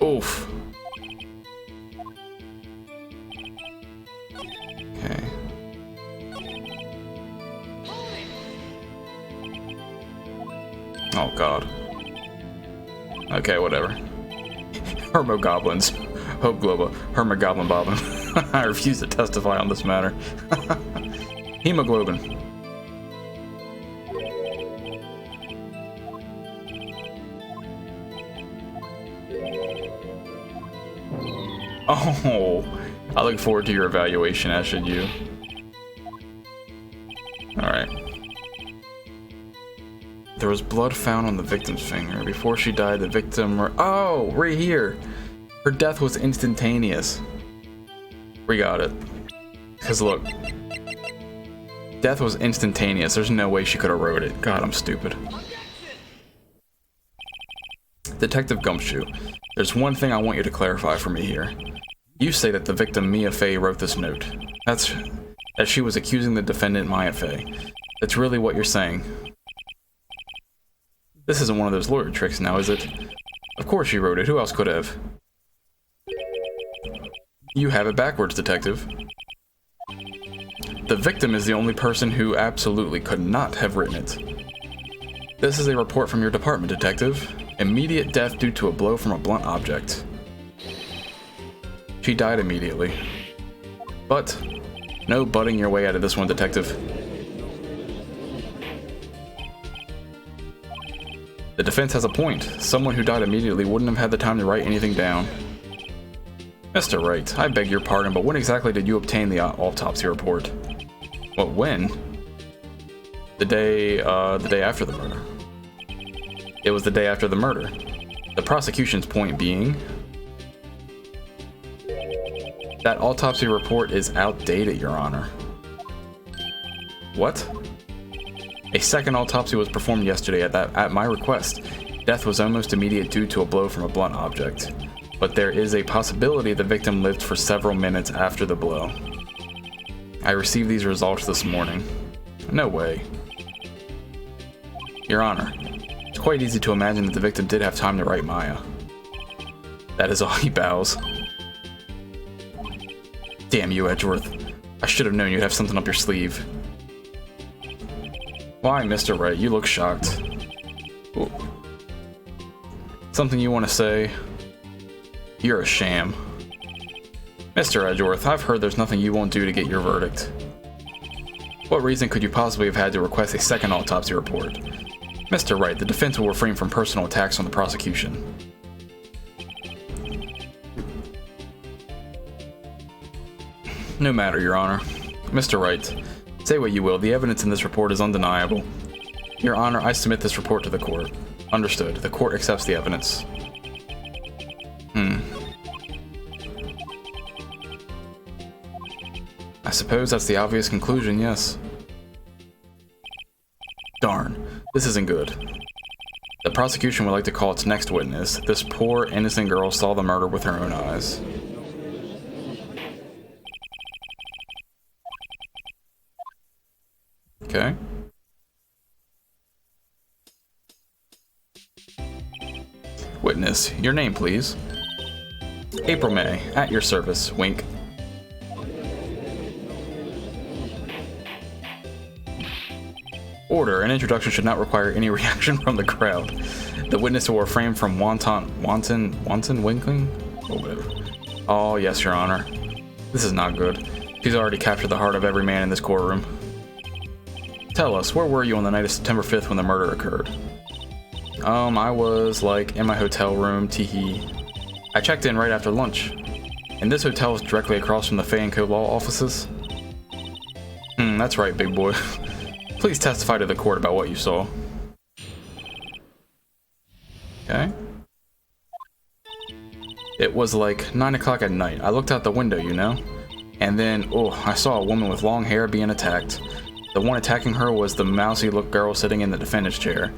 Oof. Okay. Oh god. Okay, whatever. Hermogoblins. Hope Globa. Hermogoblin Bobbin. I refuse to testify on this matter. Hemoglobin. Oh, I look forward to your evaluation, as should you. Alright. There was blood found on the victim's finger. Before she died, the victim... Oh, right here! Her death was instantaneous. We got it. Because look. Death was instantaneous. There's no way she could have wrote it. God, I'm stupid. Detective Gumshoe, there's one thing I want you to clarify for me here. You say that the victim, Mia Fey, wrote this note. That she was accusing the defendant, Maya Fey. That's really what you're saying. This isn't one of those lawyer tricks now, is it? Of course she wrote it. Who else could have? You have it backwards, detective. The victim is the only person who absolutely could not have written it. This is a report from your department, detective. Immediate death due to a blow from a blunt object. She died immediately. But, no butting your way out of this one, detective. The defense has a point. Someone who died immediately wouldn't have had the time to write anything down. Mr. Wright, I beg your pardon, but when exactly did you obtain the autopsy report? Well, when? The day after the murder. It was the day after the murder. The prosecution's point being... that autopsy report is outdated, Your Honor. What? A second autopsy was performed yesterday at my request. Death was almost immediate due to a blow from a blunt object. But there is a possibility the victim lived for several minutes after the blow. I received these results this morning. No way. Your Honor, it's quite easy to imagine that the victim did have time to write Maya. That is all. He bows. Damn you, Edgeworth. I should have known you'd have something up your sleeve. Why, Mr. Wright? You look shocked. Ooh. Something you want to say? You're a sham. Mr. Edgeworth, I've heard there's nothing you won't do to get your verdict. What reason could you possibly have had to request a second autopsy report? Mr. Wright, the defense will refrain from personal attacks on the prosecution. No matter, Your Honor. Mr. Wright, say what you will, the evidence in this report is undeniable. Your Honor, I submit this report to the court. Understood. The court accepts the evidence. I suppose that's the obvious conclusion, yes. Darn, this isn't good. The prosecution would like to call its next witness. This poor, innocent girl saw the murder with her own eyes. Okay. Witness, your name, please. April May, at your service. Wink. Order. An introduction should not require any reaction from the crowd. The witness will refrain from wanton winkling? Or whatever. Oh, yes, Your Honor. This is not good. She's already captured the heart of every man in this courtroom. Tell us, where were you on the night of September 5th when the murder occurred? I was, like, in my hotel room, teehee. I checked in right after lunch. And this hotel is directly across from the Fay & Co. law offices? That's right, big boy. Please testify to the court about what you saw. Okay. It was like 9 o'clock at night. I looked out the window, you know? And then, I saw a woman with long hair being attacked. The one attacking her was the mousy-looked girl sitting in the defendant's chair.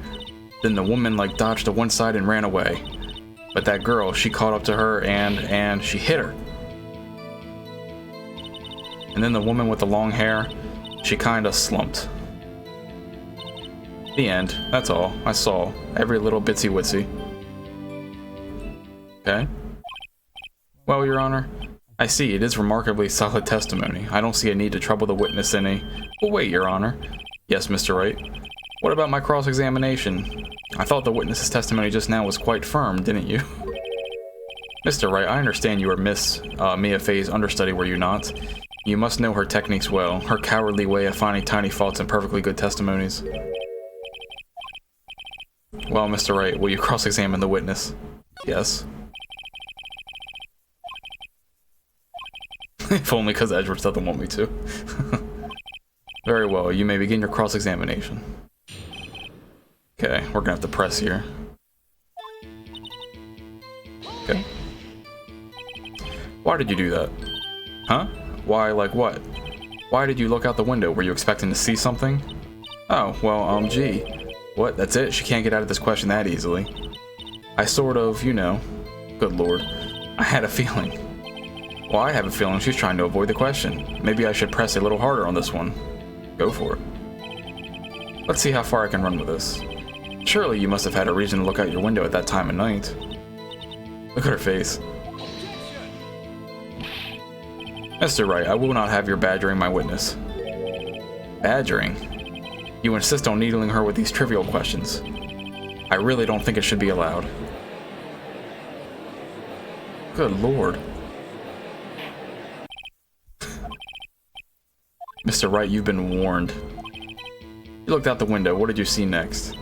Then the woman, like, dodged to one side and ran away. But that girl, she caught up to her and she hit her. And then the woman with the long hair, she kinda slumped. The end. That's all. I saw. Every little bitsy witsy. Okay. Well, Your Honor, I see it is remarkably solid testimony. I don't see a need to trouble the witness any. But wait, Your Honor. Yes, Mr. Wright. What about my cross-examination? I thought the witness's testimony just now was quite firm, didn't you? Mr. Wright, I understand you were Miss Mia Fey's understudy, were you not? You must know her techniques well, her cowardly way of finding tiny faults in perfectly good testimonies. Well, Mr. Wright, will you cross-examine the witness? Yes. If only because Edwards doesn't want me to. Very well, you may begin your cross-examination. Okay, we're gonna have to press here. Okay. Why did you do that? Huh? Why, like what? Why did you look out the window? Were you expecting to see something? Oh, well, gee. What, that's it? She can't get out of this question that easily. I sort of, you know. Good lord. I had a feeling. Well, I have a feeling she's trying to avoid the question. Maybe I should press a little harder on this one. Go for it. Let's see how far I can run with this. Surely you must have had a reason to look out your window at that time of night. Look at her face. Mr. Wright, I will not have your badgering my witness. Badgering? You insist on needling her with these trivial questions. I really don't think it should be allowed. Good lord. Mr. Wright, you've been warned. You looked out the window. What did you see next?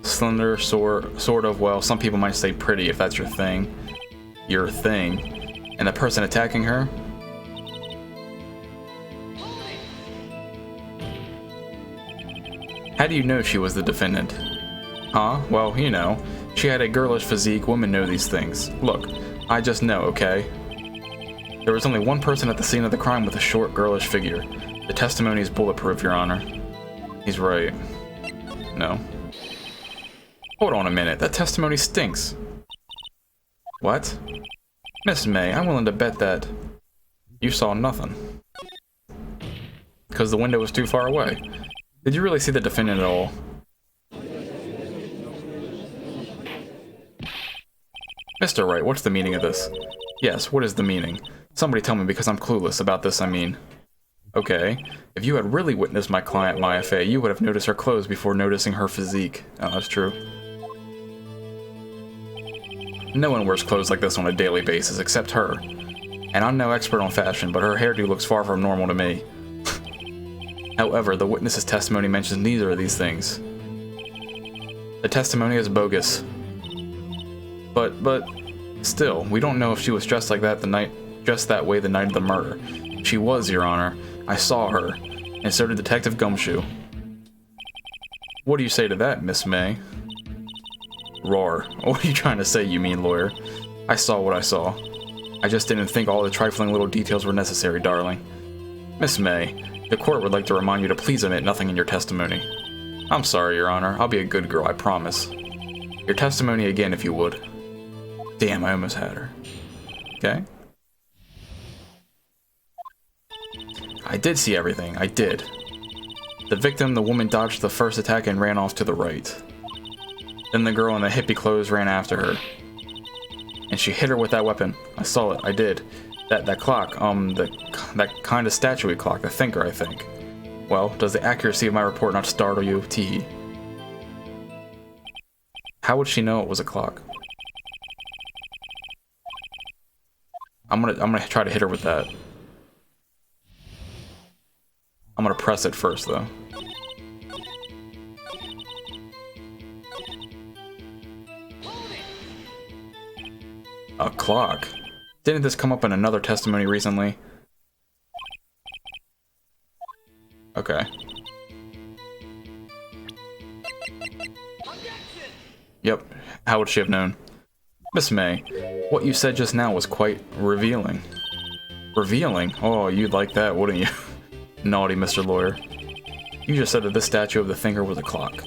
Slender, sort of, well, some people might say pretty if that's your thing. Your thing. And the person attacking her? How do you know she was the defendant? Huh? Well, you know. She had a girlish physique. Women know these things. Look, I just know, okay? There was only one person at the scene of the crime with a short, girlish figure. The testimony is bulletproof, Your Honor. He's right. No. Hold on a minute. That testimony stinks. What? Miss May, I'm willing to bet that you saw nothing. Because the window was too far away. Did you really see the defendant at all? Mr. Wright, what's the meaning of this? Yes, what is the meaning? Somebody tell me because I'm clueless about this, I mean. Okay, if you had really witnessed my client, Maya Fey, you would have noticed her clothes before noticing her physique. Oh, that's true. No one wears clothes like this on a daily basis except her. And I'm no expert on fashion, but her hairdo looks far from normal to me. However, the witness's testimony mentions neither of these things. The testimony is bogus. But still, we don't know if she was dressed like that that way the night of the murder. She was, Your Honor. I saw her, and so did Detective Gumshoe. What do you say to that, Miss May? Roar. What are you trying to say, you mean lawyer? I saw what I saw. I just didn't think all the trifling little details were necessary, darling. Miss May, the court would like to remind you to please omit nothing in your testimony. I'm sorry, Your Honor. I'll be a good girl, I promise. Your testimony again, if you would. Damn, I almost had her. Okay. I did see everything. I did. The victim, the woman, dodged the first attack and ran off to the right. Then the girl in the hippie clothes ran after her. And she hit her with that weapon. I saw it. I did. That clock, that kind of statuey clock, the thinker, I think. Well, does the accuracy of my report not startle you? Tee. How would she know it was a clock? I'm gonna try to hit her with that. I'm gonna press it first, though. A clock? Didn't this come up in another testimony recently? Okay. Yep. How would she have known? Miss May, what you said just now was quite revealing. Revealing? Oh, you'd like that, wouldn't you? Naughty Mr. Lawyer. You just said that this statue of the thinker was a clock,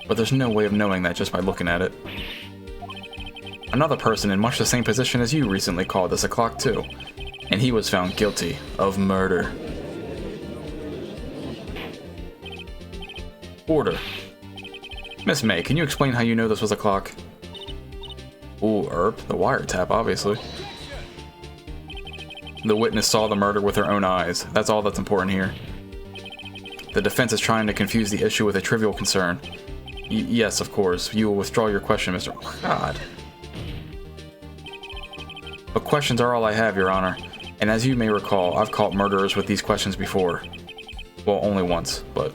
but there's no way of knowing that just by looking at it. Another person in much the same position as you recently called this a clock too, and he was found guilty of murder. Order. Miss May, can you explain how you know this was a clock? Ooh, the wiretap, obviously. The witness saw the murder with her own eyes. That's all that's important here. The defense is trying to confuse the issue with a trivial concern. Yes, of course. You will withdraw your question, Mr. God. But questions are all I have, Your Honor. And as you may recall, I've caught murderers with these questions before. Well, only once, but...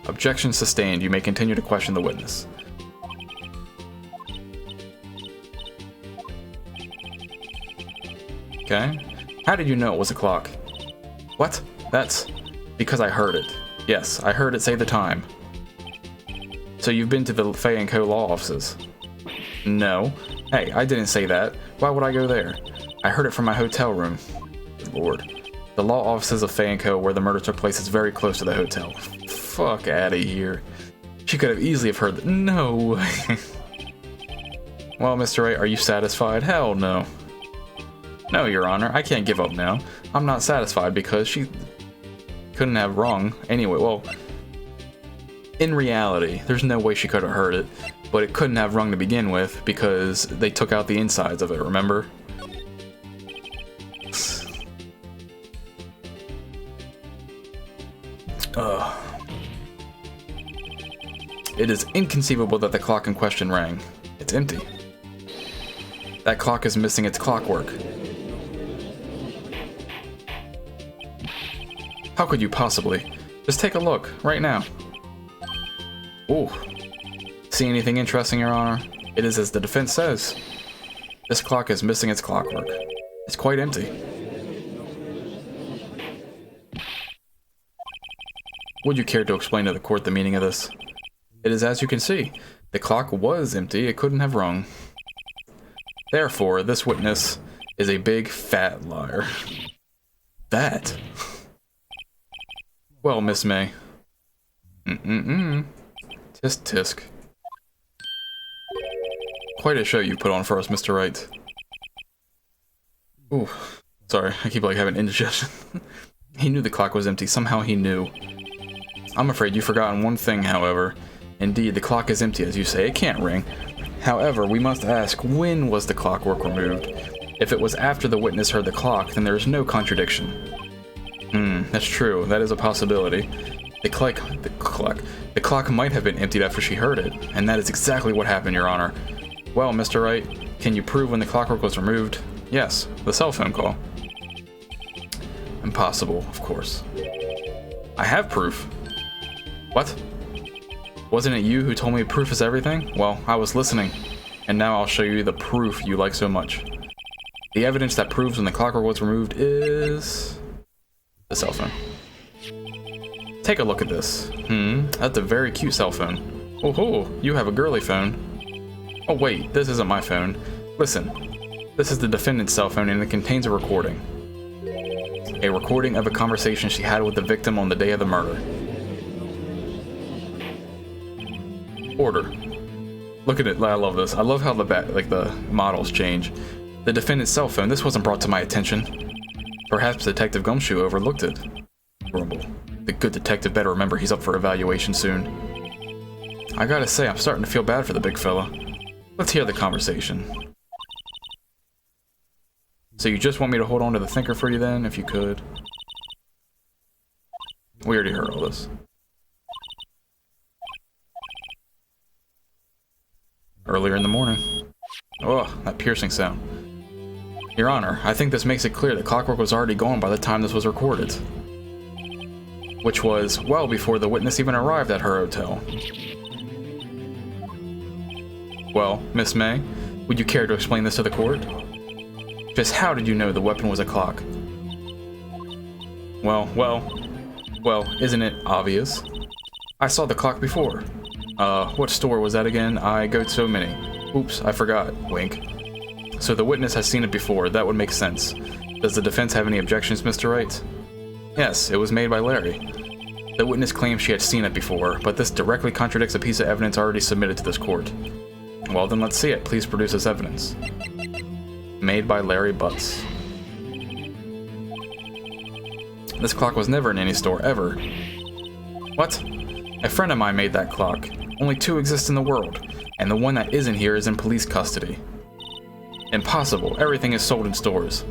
Objection sustained. You may continue to question the witness. Okay. How did you know it was a clock? What? That's... because I heard it. Yes, I heard it say the time. So you've been to the Fay & Co. law offices? No. Hey, I didn't say that. Why would I go there? I heard it from my hotel room. Good Lord. The law offices of Fay & Co. where the murder took place is very close to the hotel. Fuck outta here. She could have easily have heard that. No way. Well, Mr. Wright, are you satisfied? Hell no. No, Your Honor, I can't give up now. I'm not satisfied because she couldn't have wrong. Anyway, well, in reality, there's no way she could have heard it, but it couldn't have rung to begin with because they took out the insides of it, remember? It is inconceivable that the clock in question rang. It's empty. That clock is missing its clockwork. How could you possibly? Just take a look, right now. Ooh. See anything interesting, Your Honor? It is as the defense says. This clock is missing its clockwork. It's quite empty. Would you care to explain to the court the meaning of this? It is as you can see. The clock was empty, it couldn't have rung. Therefore, this witness is a big fat liar. That? Well, Miss May. Tisk tisk. Quite a show you put on for us, Mr. Wright. Ooh, sorry, I keep like having indigestion. He knew the clock was empty, somehow he knew. I'm afraid you've forgotten one thing, however. Indeed, the clock is empty, as you say, it can't ring. However, we must ask, when was the clockwork removed? If it was after the witness heard the clock, then there is no contradiction. That's true, that is a possibility. The clock might have been emptied after she heard it, and that is exactly what happened, Your Honor. Well, Mr. Wright, Can you prove when the clockwork was removed? Yes, the cell phone call. Impossible, of course. I have proof. What? Wasn't it you who told me proof is everything? Well, I was listening, and now I'll show you the proof you like so much. The evidence that proves when the clockwork was removed is... the cell phone. Take a look at this. That's a very cute cell phone. Oh, you have a girly phone. Oh wait, this isn't my phone. Listen, this is the defendant's cell phone and it contains a recording. A recording of a conversation she had with the victim on the day of the murder. Order. Look at it, I love this. I love how the models change. The defendant's cell phone, this wasn't brought to my attention. Perhaps Detective Gumshoe overlooked it. Grumble. The good detective better remember he's up for evaluation soon. I gotta say, I'm starting to feel bad for the big fella. Let's hear the conversation. So you just want me to hold on to the thinker for you then, if you could? We already heard all this. Earlier in the morning. Oh, that piercing sound. Your Honor, I think this makes it clear that clockwork was already gone by the time this was recorded. Which was well before the witness even arrived at her hotel. Well, Miss May, would you care to explain this to the court? Just how did you know the weapon was a clock? Well, isn't it obvious? I saw the clock before. What store was that again? I go to so many. Oops, I forgot. Wink. So the witness has seen it before, that would make sense. Does the defense have any objections, Mr. Wright? Yes, it was made by Larry. The witness claims she had seen it before, but this directly contradicts a piece of evidence already submitted to this court. Well then let's see it, please produce this evidence. Made by Larry Butts. This clock was never in any store, ever. What? A friend of mine made that clock. Only 2 exist in the world, and the one that isn't here is in police custody. Impossible, everything is sold in stores.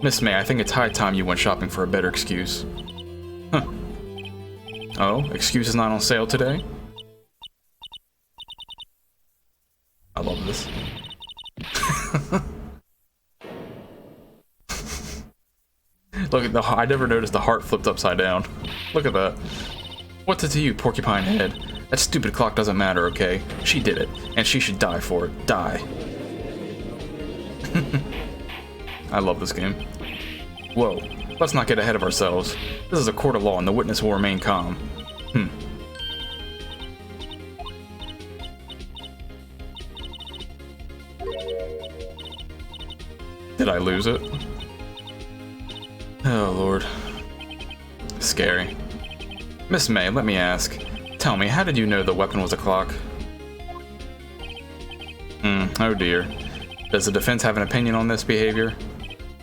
Miss May, I think it's high time you went shopping for a better excuse. Huh. Oh, excuse is not on sale today? I love this. Look at I never noticed the heart flipped upside down. Look at that. What's it to you, porcupine head? That stupid clock doesn't matter, okay? She did it, and she should die for it. Die. I love this game. Whoa, let's not get ahead of ourselves. This is a court of law and the witness will remain calm. Did I lose it? Oh, Lord. Scary. Miss May, let me ask. Tell me, how did you know the weapon was a clock? Oh dear. Does the defense have an opinion on this behavior?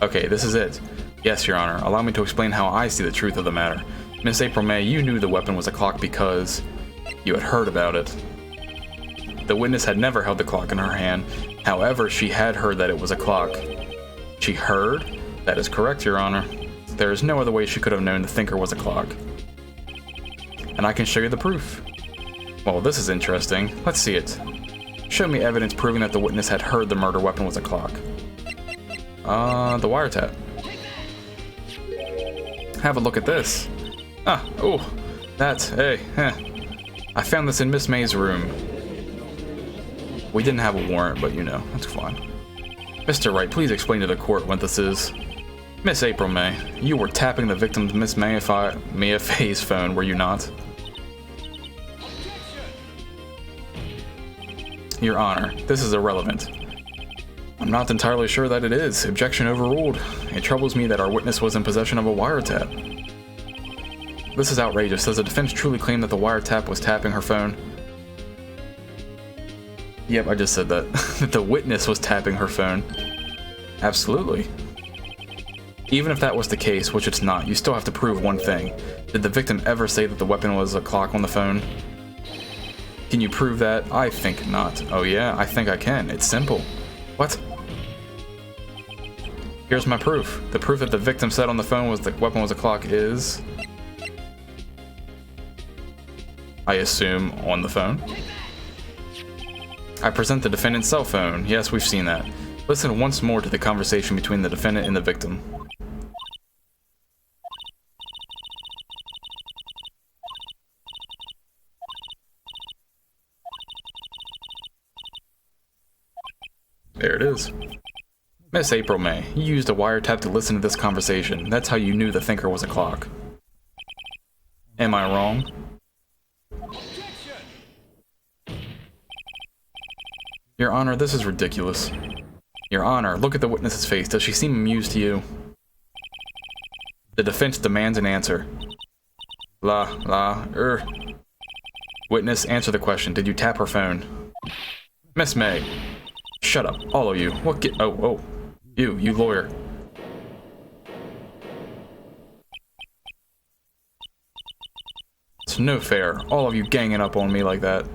Okay, this is it. Yes, Your Honor. Allow me to explain how I see the truth of the matter. Miss April May, you knew the weapon was a clock because you had heard about it. The witness had never held the clock in her hand. However, she had heard that it was a clock. She heard? That is correct, Your Honor. There is no other way she could have known the thinker was a clock. And I can show you the proof. Well, this is interesting. Let's see it. Show me evidence proving that the witness had heard the murder weapon was a clock. The wiretap. Have a look at this. I found this in Miss May's room. We didn't have a warrant, but you know, that's fine. Mr. Wright, please explain to the court what this is. Miss April May, you were tapping the victim's Miss Mia Fay's phone, were you not? Your Honor, this is irrelevant. I'm not entirely sure that it is. Objection overruled. It troubles me that our witness was in possession of a wiretap. This is outrageous. Does the defense truly claim that the wiretap was tapping her phone? Yep, I just said that. The witness was tapping her phone. Absolutely. Even if that was the case, which it's not, you still have to prove one thing. Did the victim ever say that the weapon was a clock on the phone? Can you prove that? I think not. Oh yeah, I think I can. It's simple. What? Here's my proof. The proof that the victim said on the phone was the weapon was a clock is... I assume on the phone. I present the defendant's cell phone. Yes, we've seen that. Listen once more to the conversation between the defendant and the victim. There it is. Miss April May, you used a wiretap to listen to this conversation. That's how you knew the thinker was a clock. Am I wrong? Your Honor, this is ridiculous. Your Honor, look at the witness's face. Does she seem amused to you? The defense demands an answer. Witness, answer the question. Did you tap her phone? Miss May. Shut up, all of you. What get- Oh. You lawyer. It's no fair. All of you ganging up on me like that.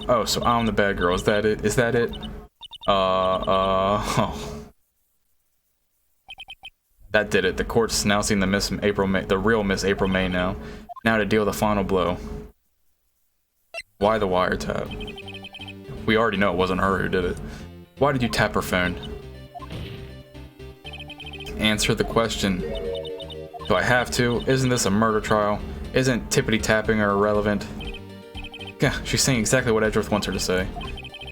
Oh, so I'm the bad girl. Is that it? Is that it? Oh. That did it. The court's now seen the real Miss April May now. Now to deal the final blow. Why the wiretap? We already know it wasn't her who did it. Why did you tap her phone? Answer the question. Do I have to? Isn't this a murder trial? Isn't tippity-tapping or irrelevant? Yeah, she's saying exactly what Edgeworth wants her to say.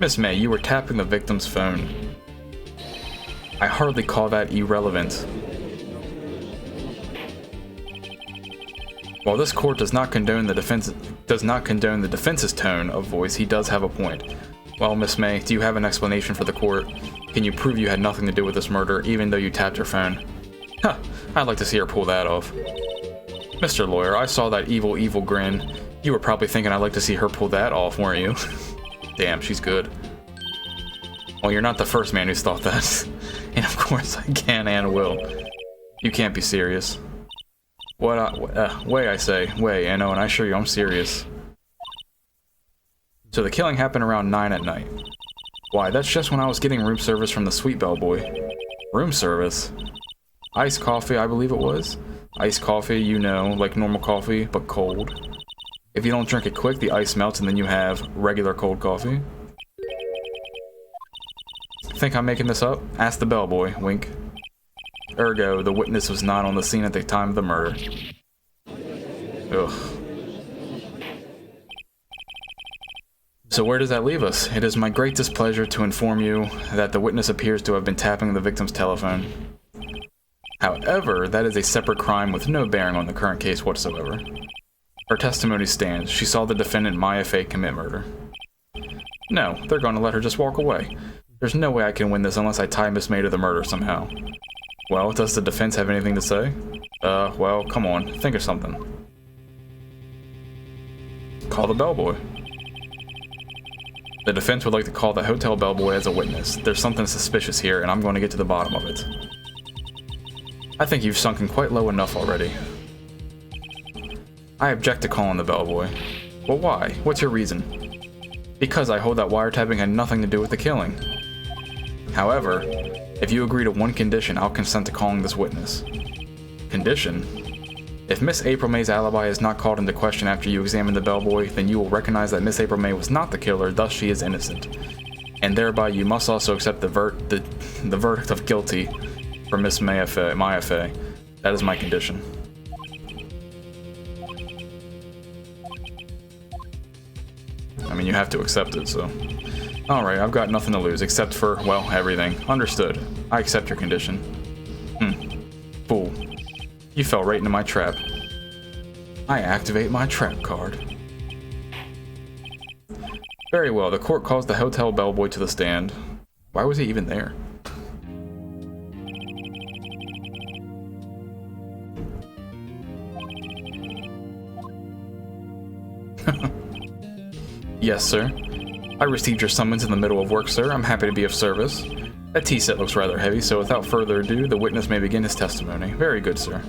Miss May, you were tapping the victim's phone. I hardly call that irrelevant. While this court does not condone the defense's tone of voice, he does have a point. Well, Miss May, do you have an explanation for the court? Can you prove you had nothing to do with this murder, even though you tapped her phone? Huh, I'd like to see her pull that off. Mr. Lawyer, I saw that evil grin. You were probably thinking I'd like to see her pull that off, weren't you? Damn, she's good. Well, you're not the first man who's thought that. And of course I can and will. You can't be serious. Way, I say. Way, I know, and I assure you I'm serious. So the killing happened around 9 at night. Why, that's just when I was getting room service from the sweet bellboy. Room service? Iced coffee, I believe it was. Iced coffee, you know, like normal coffee, but cold. If you don't drink it quick, the ice melts and then you have regular cold coffee. Think I'm making this up? Ask the bellboy, wink. Ergo, the witness was not on the scene at the time of the murder. Ugh. So where does that leave us? It is my great displeasure to inform you that the witness appears to have been tapping the victim's telephone. However, that is a separate crime with no bearing on the current case whatsoever. Her testimony stands. She saw the defendant, Maya Fay, commit murder. No, they're going to let her just walk away. There's no way I can win this unless I tie Miss May to the murder somehow. Well, does the defense have anything to say? Well, come on, think of something. Call the bellboy. The defense would like to call the hotel bellboy as a witness. There's something suspicious here, and I'm going to get to the bottom of it. I think you've sunken quite low enough already. I object to calling the bellboy. Well, why? What's your reason? Because I hold that wiretapping had nothing to do with the killing. However, if you agree to one condition, I'll consent to calling this witness. Condition? If Miss April May's alibi is not called into question after you examine the bellboy, then you will recognize that Miss April May was not the killer, thus she is innocent. And thereby you must also accept the verdict of guilty for Miss Maya Fay. That is my condition. I mean, you have to accept it, so... Alright, I've got nothing to lose, except for, well, everything. Understood. I accept your condition. Fool. You fell right into my trap. I activate my trap card. Very well, the court calls the hotel bellboy to the stand. Why was he even there? Yes, sir. I received your summons in the middle of work, sir. I'm happy to be of service. That tea set looks rather heavy, so without further ado, the witness may begin his testimony. Very good, sir.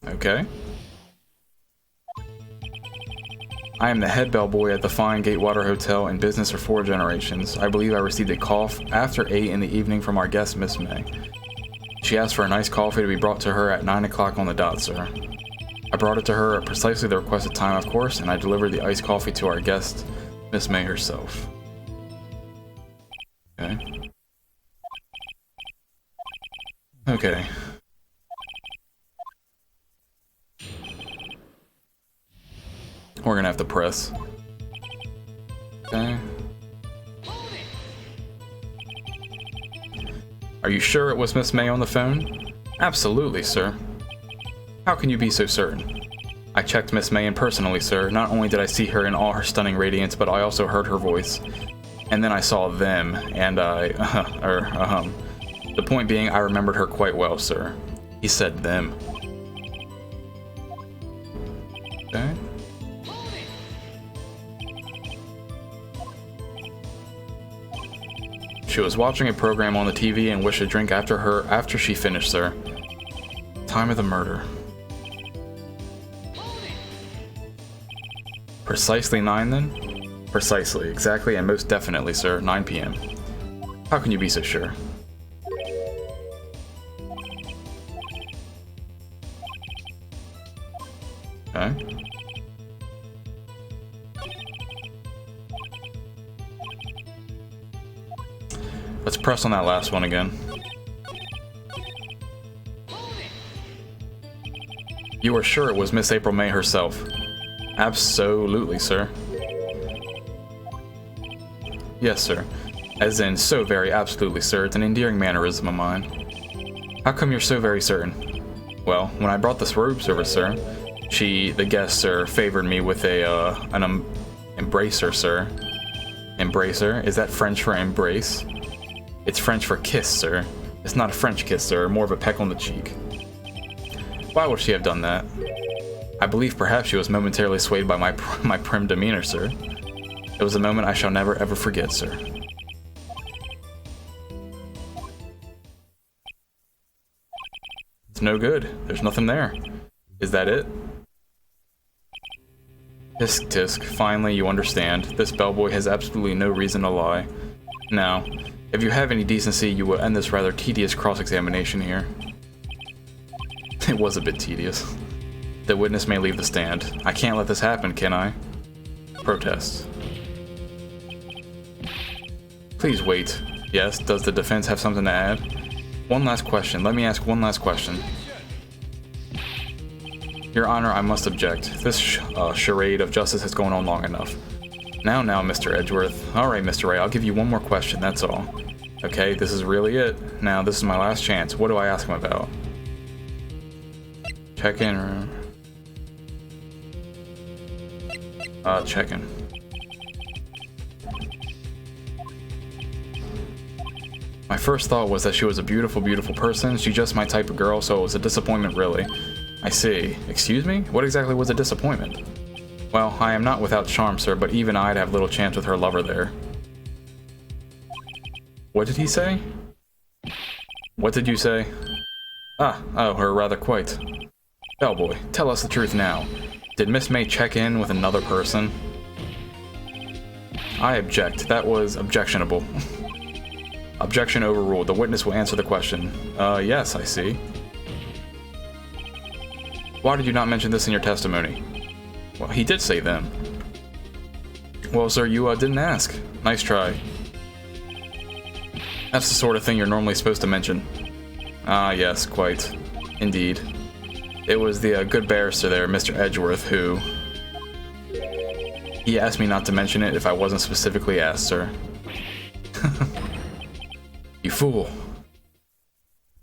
Okay. I am the head bellboy at the fine Gatewater Hotel in business for 4 generations. I believe I received a call after 8 in the evening from our guest, Miss May. She asked for a nice coffee to be brought to her at 9 o'clock on the dot, sir. I brought it to her at precisely the requested time, of course, and I delivered the iced coffee to our guest Miss May herself. Okay. Okay. We're gonna have to press. Okay. Are you sure it was Miss May on the phone? Absolutely, sir. How can you be so certain? I checked Miss May in personally, sir. Not only did I see her in all her stunning radiance, but I also heard her voice. And then I saw them, and The point being, I remembered her quite well, sir. He said them. Okay. She was watching a program on the TV and wished a drink after she finished, sir. Time of the murder. Precisely 9 then? Precisely, exactly, and most definitely, sir, 9 p.m. How can you be so sure? Okay. Let's press on that last one again. You are sure it was Miss April May herself? Absolutely, sir. Yes, sir. As in, so very absolutely, sir. It's an endearing mannerism of mine. How come you're so very certain? Well, when I brought this robe service, sir, the guest, sir, favored me with an embracer, sir. Embracer? Is that French for embrace? It's French for kiss, sir. It's not a French kiss, sir, more of a peck on the cheek. Why would she have done that? I believe perhaps she was momentarily swayed by my prim demeanor, sir. It was a moment I shall never ever forget, sir. It's no good. There's nothing there. Is that it? Tisk tisk, finally you understand. This bellboy has absolutely no reason to lie. Now, if you have any decency, you will end this rather tedious cross-examination here. It was a bit tedious. The witness may leave the stand. I can't let this happen, can I? Protest. Please wait. Yes, does the defense have something to add? One last question. Let me ask one last question. Your Honor, I must object. This charade of justice has gone on long enough. Now, Mr. Edgeworth. Alright, Mr. Wright, I'll give you one more question, that's all. Okay, this is really it. Now, this is my last chance. What do I ask him about? Check-in room. Check-in. My first thought was that she was a beautiful, beautiful person. She's just my type of girl, so it was a disappointment, really. I see. Excuse me? What exactly was a disappointment? Well, I am not without charm, sir, but even I'd have little chance with her lover there. What did he say? What did you say? Or rather quite. Bellboy, tell us the truth now. Did Miss May check in with another person? I object. That was objectionable. Objection overruled. The witness will answer the question. Yes, I see. Why did you not mention this in your testimony? Well, he did say them. Well, sir, you didn't ask. Nice try. That's the sort of thing you're normally supposed to mention. Ah, yes, quite. Indeed. It was the good barrister there, Mr. Edgeworth, who... He asked me not to mention it if I wasn't specifically asked, sir. You fool.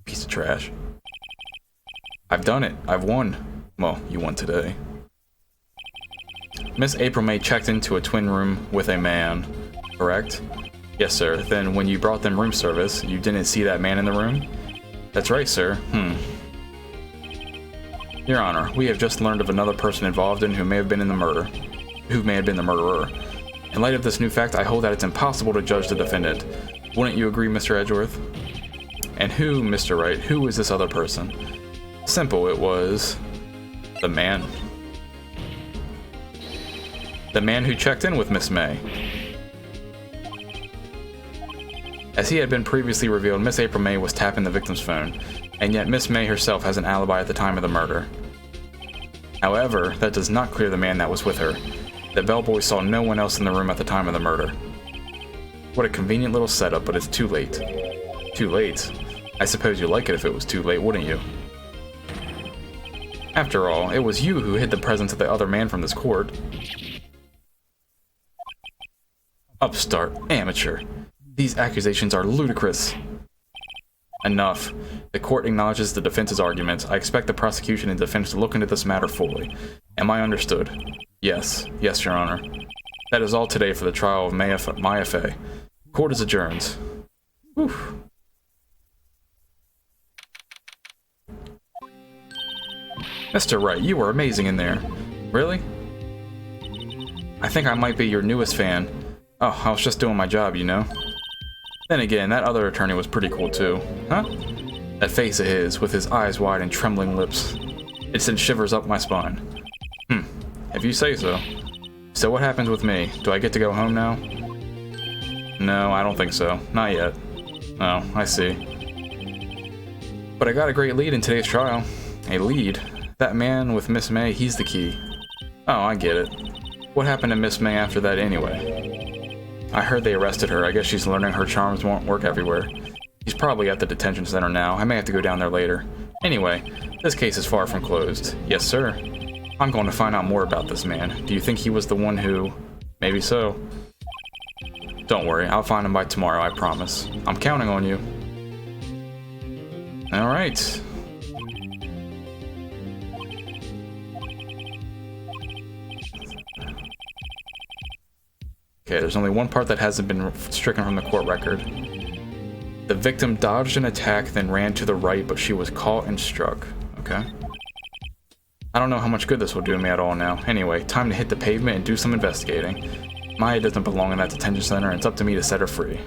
Piece of trash. I've done it. I've won. Well, you won today. Miss April May checked into a twin room with a man, correct? Yes, sir. Then when you brought them room service, you didn't see that man in the room? That's right, sir. Your Honor, we have just learned of another person involved in who may have been the murderer. In light of this new fact, I hold that it's impossible to judge the defendant. Wouldn't you agree, Mr. Edgeworth? And who, Mr. Wright, who is this other person? Simple, it was... the man. The man who checked in with Miss May. As he had been previously revealed, Miss April May was tapping the victim's phone, and yet Miss May herself has an alibi at the time of the murder. However, that does not clear the man that was with her. The bellboy saw no one else in the room at the time of the murder. What a convenient little setup, but it's too late. Too late? I suppose you'd like it if it was too late, wouldn't you? After all, it was you who hid the presence of the other man from this court. Upstart. Amateur. These accusations are ludicrous. Enough. The court acknowledges the defense's arguments. I expect the prosecution and defense to look into this matter fully. Am I understood? Yes. Yes, Your Honor. That is all today for the trial of Maya Fey. Court is adjourned. Whew. Mr. Wright, you were amazing in there. Really? I think I might be your newest fan. Oh, I was just doing my job, you know? Then again, that other attorney was pretty cool too. Huh? That face of his, with his eyes wide and trembling lips. It sent shivers up my spine. If you say so. So what happens with me? Do I get to go home now? No, I don't think so. Not yet. Oh, I see. But I got a great lead in today's trial. A lead? That man with Miss May, he's the key. Oh, I get it. What happened to Miss May after that anyway? I heard they arrested her. I guess she's learning her charms won't work everywhere. She's probably at the detention center now. I may have to go down there later. Anyway, this case is far from closed. Yes, sir. I'm going to find out more about this man. Do you think he was the one who... Maybe so. Don't worry, I'll find him by tomorrow, I promise. I'm counting on you. Alright. Okay, there's only one part that hasn't been stricken from the court record. The victim dodged an attack, then ran to the right, but she was caught and struck. Okay. I don't know how much good this will do me at all now. Anyway, time to hit the pavement and do some investigating. Maya doesn't belong in that detention center, and it's up to me to set her free.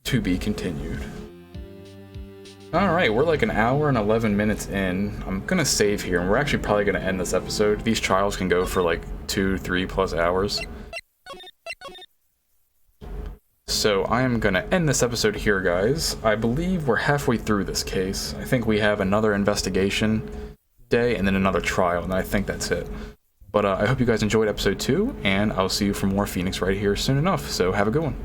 To be continued. Alright, we're like an hour and 11 minutes in. I'm gonna save here, and we're actually probably gonna end this episode. These trials can go for like 2-3+ hours. So I am gonna end this episode here, guys. I believe we're halfway through this case. I think we have another investigation day and then another trial, and I think that's it. But I hope you guys enjoyed episode 2, and I'll see you for more Phoenix right here soon enough. So have a good one.